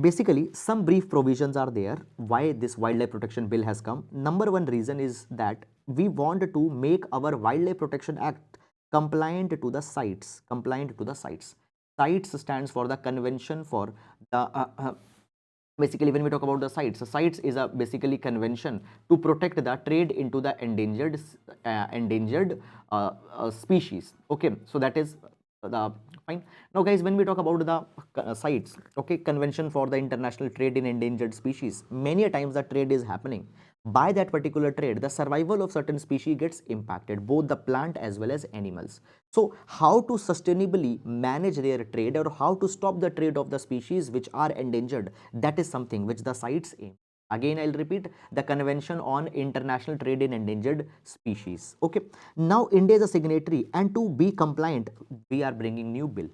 basically, some brief provisions are there why this Wildlife Protection Bill has come. Number one reason is that we want to make our Wildlife Protection Act compliant to the CITES, CITES stands for the Convention for the basically when we talk about the CITES is a basically convention to protect the trade into the endangered species. Okay, so that is the fine. Now guys, when we talk about the CITES, okay, Convention for the International Trade in Endangered Species, many a times the trade is happening. By that particular trade, the survival of certain species gets impacted, both the plant as well as animals. So how to sustainably manage their trade, or how to stop the trade of the species which are endangered, that is something which the CITES aim. Again, I'll repeat, the Convention on International Trade in Endangered Species. Okay, now India is a signatory, and to be compliant, we are bringing new bill.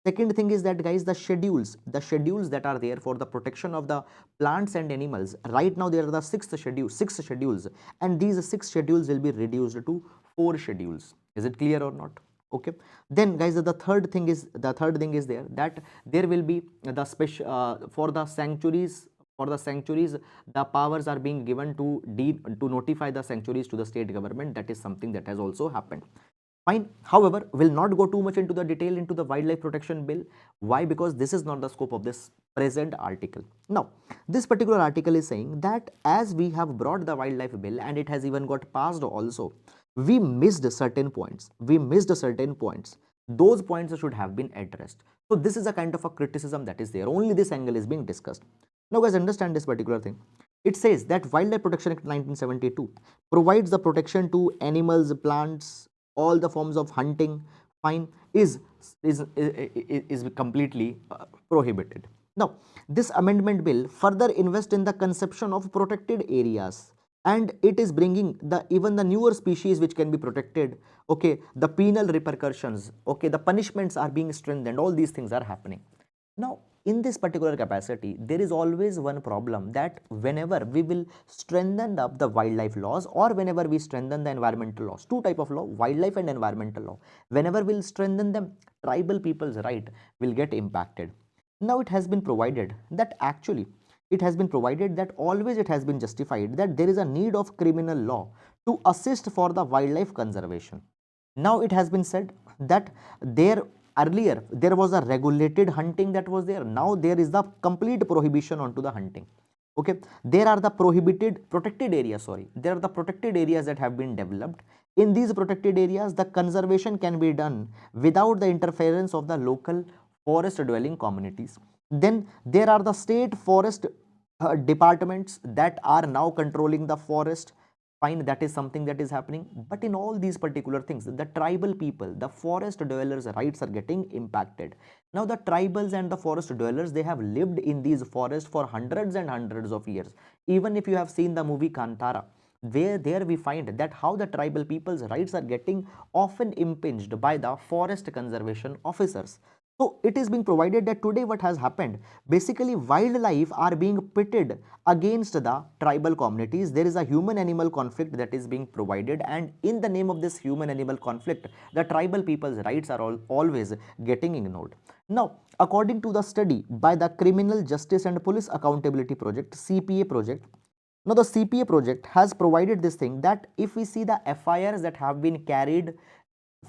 Second thing is that guys, the schedules that are there for the protection of the plants and animals, right now there are the six schedules, and these 6 schedules will be reduced to 4 schedules. Is it clear or not? Okay, then guys, the third thing is there that there will be the special for the sanctuaries, the powers are being given to notify the sanctuaries to the state government. That is something that has also happened. Fine. However, will not go too much into the detail into the Wildlife Protection Bill. Why? Because this is not the scope of this present article. Now, this particular article is saying that as we have brought the Wildlife Bill and it has even got passed also, we missed certain points. Those points should have been addressed. So this is a kind of a criticism that is there. Only this angle is being discussed. Now guys, understand this particular thing. It says that Wildlife Protection Act 1972 provides the protection to animals, plants, all the forms of hunting, fine, is completely prohibited. Now, this amendment bill further invests in the conception of protected areas, and it is bringing the even the newer species which can be protected. Okay, the penal repercussions, okay, the punishments are being strengthened. All these things are happening. Now, in this particular capacity, there is always one problem, that whenever we will strengthen up the wildlife laws, or whenever we strengthen the environmental laws, two type of law, wildlife and environmental law, whenever we'll strengthen them, tribal people's right will get impacted. Now it has been provided that always it has been justified that there is a need of criminal law to assist for the wildlife conservation. Now it has been said that there earlier there was a regulated hunting that was there. Now there is the complete prohibition onto the hunting. Okay, there are the protected areas, sorry, there are the protected areas that have been developed. In these protected areas, the conservation can be done without the interference of the local forest dwelling communities. Then there are the state forest departments that are now controlling the forest. Fine, that is something that is happening. But in all these particular things, the tribal people, the forest dwellers rights are getting impacted. Now the tribals and the forest dwellers, they have lived in these forests for hundreds and hundreds of years. Even if you have seen the movie Kantara, where there we find that how the tribal people's rights are getting often impinged by the forest conservation officers. So it is being provided that today what has happened, basically wildlife are being pitted against the tribal communities. There is a human animal conflict that is being provided, and in the name of this human animal conflict, the tribal people's rights are always getting ignored. Now, according to the study by the Criminal Justice and Police Accountability Project, CPA project, now the CPA project has provided this thing that if we see the FIRs that have been carried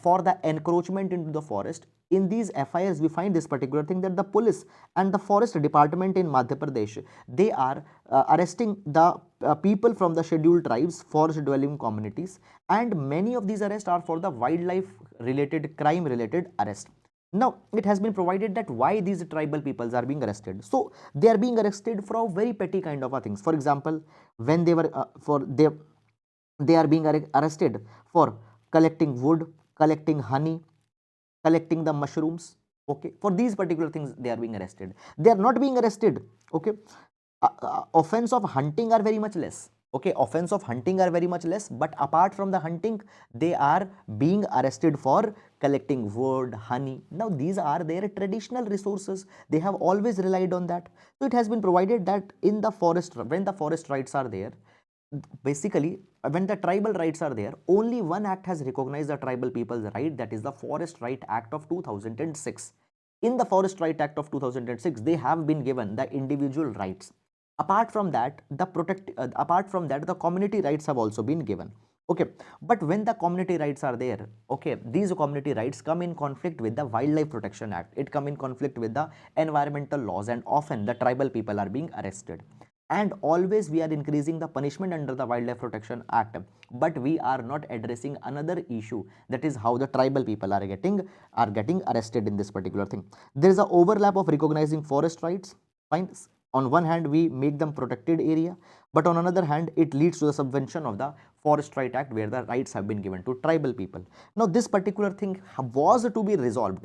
for the encroachment into the forest, in these FIRs we find this particular thing that the police and the forest department in Madhya Pradesh, they are arresting the people from the scheduled tribes, forest dwelling communities, and many of these arrests are for the wildlife related, crime related arrest. Now it has been provided that why these tribal peoples are being arrested. So they are being arrested for very petty kind of things. For example, when they were they are being arrested for collecting wood, collecting honey, collecting the mushrooms. Okay, for these particular things they are being arrested. They are not being arrested. Okay, offense of hunting are very much less. Okay, offense of hunting are very much less, but apart from the hunting, they are being arrested for collecting wood, honey. Now these are their traditional resources. They have always relied on that. So it has been provided that in the forest, when the forest rights are there, basically when the tribal rights are there, only one act has recognized the tribal people's right, that is the Forest Right Act of 2006. In the Forest Right Act of 2006, they have been given the individual rights. Apart from that, the community rights have also been given. Okay, but when the community rights are there, okay, these community rights come in conflict with the Wildlife Protection Act, it come in conflict with the environmental laws, and often the tribal people are being arrested. And always we are increasing the punishment under the Wildlife Protection Act, but we are not addressing another issue, that is how the tribal people are getting arrested in this particular thing. There is a overlap of recognizing forest rights. Fine, on one hand we make them protected area, but on another hand it leads to the subvention of the Forest Right Act, where the rights have been given to tribal people. Now this particular thing was to be resolved,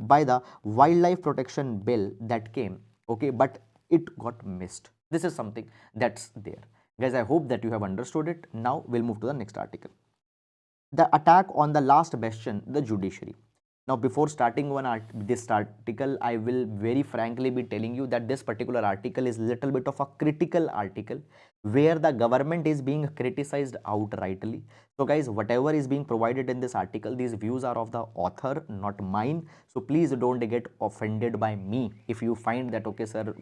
by the Wildlife Protection Bill that came. Okay, but it got missed. This is something that's there. Guys, I hope that you have understood it. Now we'll move to the next article. The attack on the last bastion, the judiciary. Now before starting this article, I will very frankly be telling you that this particular article is little bit of a critical article, where the government is being criticized outrightly. So guys, whatever is being provided in this article, these views are of the author, not mine. So please don't get offended by me if you find that, okay sir,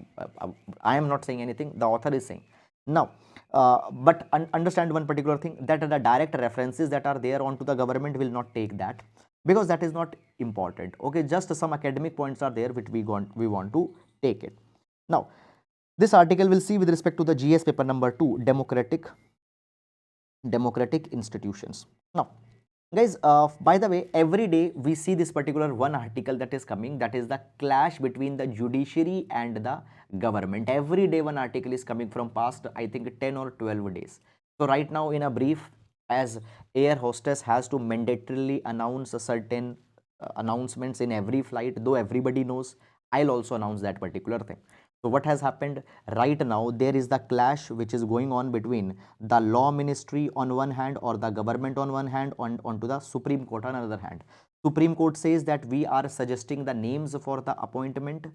I am not saying anything, the author is saying. Now but understand one particular thing, that the direct references that are there onto the government will not take that, because that is not important. Okay, just some academic points are there which we want to take it. Now this article will see with respect to the GS paper number 2, democratic institutions. Now guys, by the way, every day we see this particular one article that is coming, that is the clash between the judiciary and the government. Every day one article is coming from past, I think 10 or 12 days. So right now, in a brief, as air hostess has to mandatorily announce a certain announcements in every flight, though everybody knows, I'll also announce that particular thing. So what has happened right now, there is the clash which is going on between the law ministry on one hand, or the government on one hand, onto the Supreme Court on another hand. Supreme Court says that we are suggesting the names for the appointment.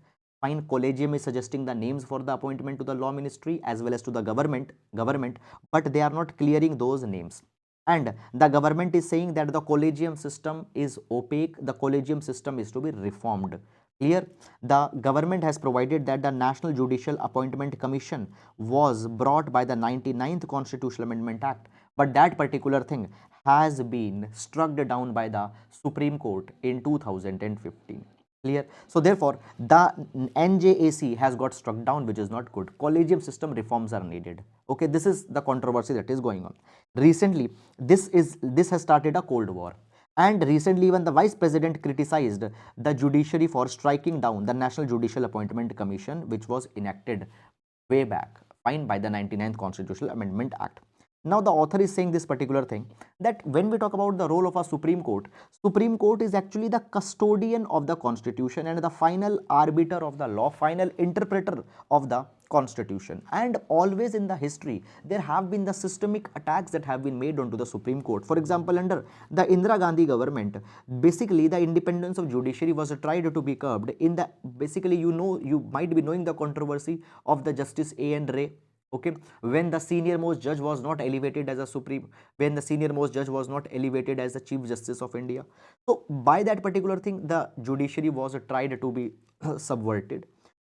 Fine, collegium is suggesting the names for the appointment to the law ministry as well as to the government, but they are not clearing those names. And the government is saying that the collegium system is opaque, the collegium system is to be reformed. Clear? The government has provided that the National Judicial Appointment Commission was brought by the 99th Constitutional Amendment Act, but that particular thing has been struck down by the Supreme Court in 2015. Clear? So therefore, the NJAC has got struck down, which is not good. Collegium system reforms are needed. Okay, this is the controversy that is going on. Recently, this has started a Cold War. And recently, even the Vice President criticized the judiciary for striking down the National Judicial Appointment Commission, which was enacted way back, fine, by the 99th Constitutional Amendment Act. Now the author is saying this particular thing, that when we talk about the role of a Supreme Court is actually the custodian of the Constitution and the final arbiter of the law, final interpreter of the Constitution. And always in the history, there have been the systemic attacks that have been made onto the Supreme Court. For example, under the Indira Gandhi government, basically the independence of judiciary was tried to be curbed. In the, basically, you might be knowing the controversy of the Justice A.N. Ray. Okay, when the senior most judge was not elevated as a when the senior most judge was not elevated as the Chief Justice of India. So by that particular thing, the judiciary was tried to be subverted.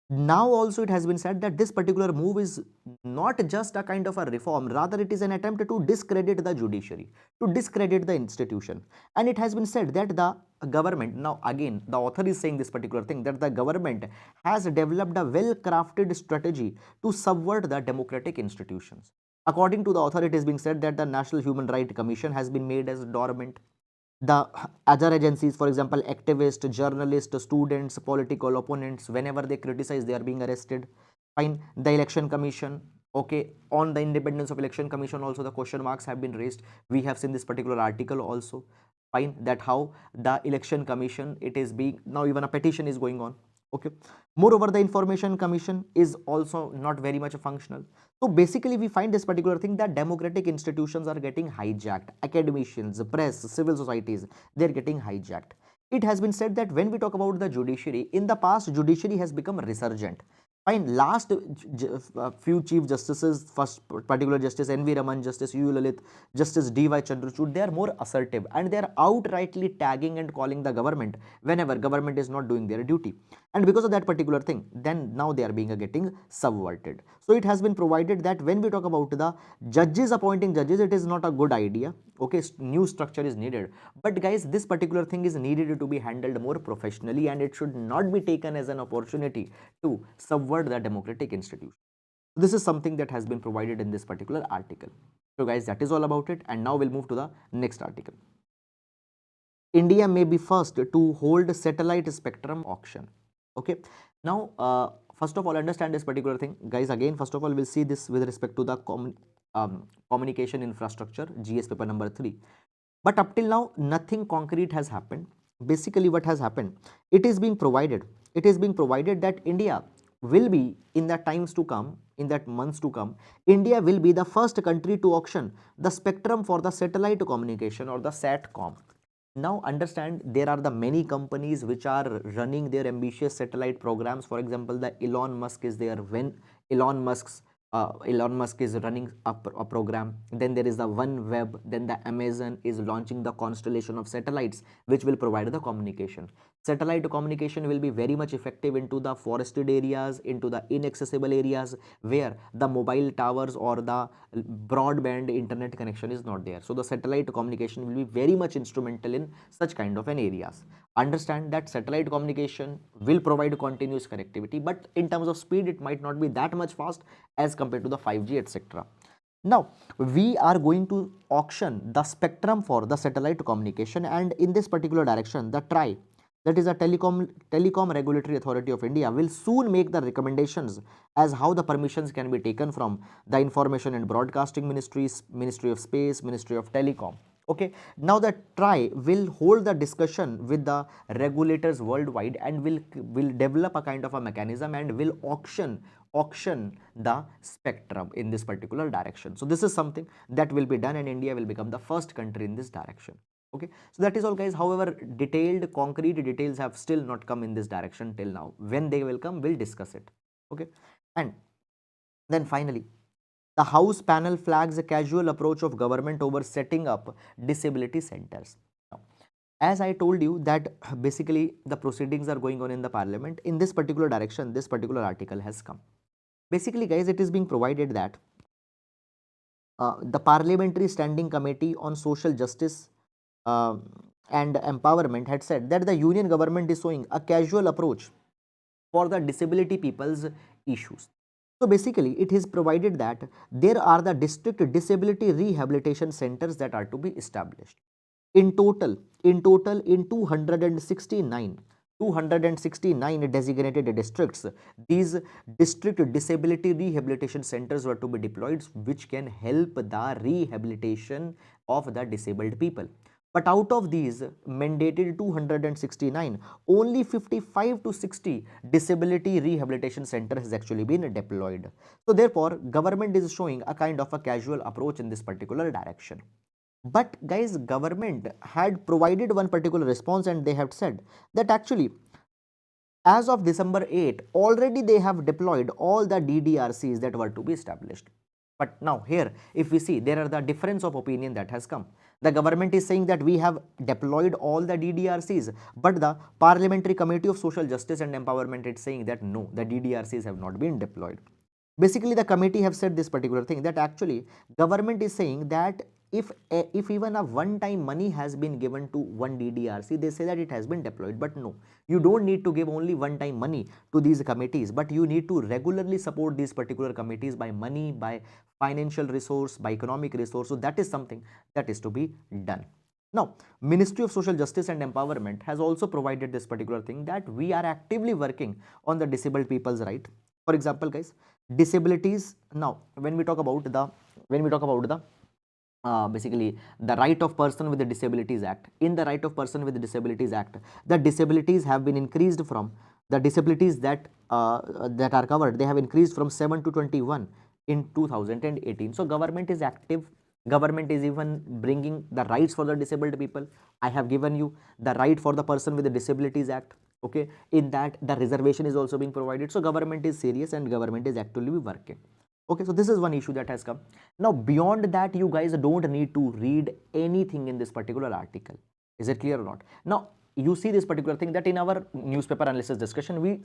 Now also it has been said that this particular move is not just a kind of a reform, rather it is an attempt to discredit the judiciary, to discredit the institution. And it has been said that the government, now again the author is saying this particular thing, that the government has developed a well-crafted strategy to subvert the democratic institutions. According to the author, it is being said that the National Human Rights Commission has been made as dormant. The other agencies, for example, activists, journalists, students, political opponents, whenever they criticize, they are being arrested. Fine. The election commission, okay, on the independence of election commission also the question marks have been raised. We have seen this particular article also, fine, that how the election commission, it is being, now even a petition is going on. Okay, moreover the information commission is also not very much functional. So basically we find this particular thing, that democratic institutions are getting hijacked. Academicians, press, civil societies, they are getting hijacked. It has been said that when we talk about the judiciary, in the past judiciary has become resurgent. Fine, last few chief justices, first particular justice N.V. Raman, justice U. Lalit, justice D.Y. Chandrachud, they are more assertive and they are outrightly tagging and calling the government whenever government is not doing their duty. And because of that particular thing, then now they are being getting subverted. So it has been provided that when we talk about the judges appointing judges, it is not a good idea. Okay, new structure is needed. But guys, this particular thing is needed to be handled more professionally, and it should not be taken as an opportunity to subvert the democratic institution. This is something that has been provided in this particular article. So guys, that is all about it. And now we'll move to the next article. India may be first to hold satellite spectrum auction. Okay, now first of all, understand this particular thing, guys. Again, first of all, we'll see this with respect to the communication infrastructure, GS paper number 3. But up till now, nothing concrete has happened. Basically, what has happened? It is being provided. It is being provided that India will be, in the times to come, in that months to come, India will be the first country to auction the spectrum for the satellite communication, or the SATCOM. Now understand, there are the many companies which are running their ambitious satellite programs. For example, the Elon Musk is there. When Elon Musk is running a program, then there is the OneWeb, then the Amazon is launching the constellation of satellites which will provide the communication. Satellite communication will be very much effective into the forested areas, into the inaccessible areas where the mobile towers or the broadband internet connection is not there. So the satellite communication will be very much instrumental in such kind of an areas. Understand that satellite communication will provide continuous connectivity, but in terms of speed, it might not be that much fast as compared to the 5G, etc. Now, we are going to auction the spectrum for the satellite communication, and in this particular direction, the TRAI, that is a Telecom Regulatory Authority of India, will soon make the recommendations as how the permissions can be taken from the Information and Broadcasting Ministries, Ministry of Space, Ministry of Telecom. Okay, now the TRAI will hold the discussion with the regulators worldwide and will develop a kind of a mechanism and will auction the spectrum in this particular direction. So this is something that will be done, and India will become the first country in this direction. Okay, so that is all, guys. However, detailed concrete details have still not come in this direction till now. When they will come, we'll discuss it. Okay, and then finally, the House panel flags a casual approach of government over setting up disability centers. Now, as I told you that basically the proceedings are going on in the parliament, in this particular direction, this particular article has come. Basically, guys, it is being provided that the Parliamentary Standing Committee on Social Justice and Empowerment had said that the union government is showing a casual approach for the disability people's issues. So basically, it is provided that there are the district disability rehabilitation centers that are to be established. In total, in 269 designated districts, these district disability rehabilitation centers were to be deployed, which can help the rehabilitation of the disabled people. But out of these mandated 269, only 55 to 60 disability rehabilitation centers has actually been deployed. So therefore, government is showing a kind of a casual approach in this particular direction. But guys, government had provided one particular response and they have said that actually as of December 8, already they have deployed all the DDRCs that were to be established. But now here, if we see, there are the difference of opinion that has come. The government is saying that we have deployed all the DDRCs, but the Parliamentary Committee of Social Justice and Empowerment is saying that no, the DDRCs have not been deployed. Basically, the committee have said this particular thing, that actually government is saying that if even a one-time money has been given to one DDRC, they say that it has been deployed. But no, you don't need to give only one-time money to these committees, but you need to regularly support these particular committees by money, by financial resource, by economic resource. So that is something that is to be done. Now, Ministry of Social Justice and Empowerment has also provided this particular thing, that we are actively working on the disabled people's right. For example, guys, disabilities. Now, when we talk about the basically the right of person with the disabilities act, in the right of person with the disabilities act, the disabilities have been increased from the disabilities that that are covered, they have increased from 7 to 21 in 2018. So government is active, government is even bringing the rights for the disabled people. I have given you the right for the person with the disabilities act, okay, in that the reservation is also being provided. So government is serious and government is actually working. Okay, so this is one issue that has come. Now beyond that, you guys don't need to read anything in this particular article. Is it clear or not? Now you see this particular thing, that in our newspaper analysis discussion we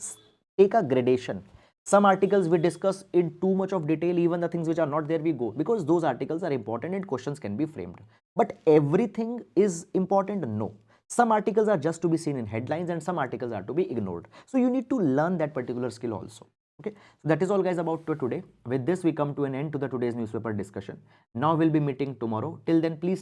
take a gradation. Some articles we discuss in too much of detail, even the things which are not there we go, because those articles are important and questions can be framed. But everything is important? No. Some articles are just to be seen in headlines and some articles are to be ignored. So you need to learn that particular skill also. Okay, so that is all guys about today. With this we come to an end to the today's newspaper discussion. Now we'll be meeting tomorrow. Till then, please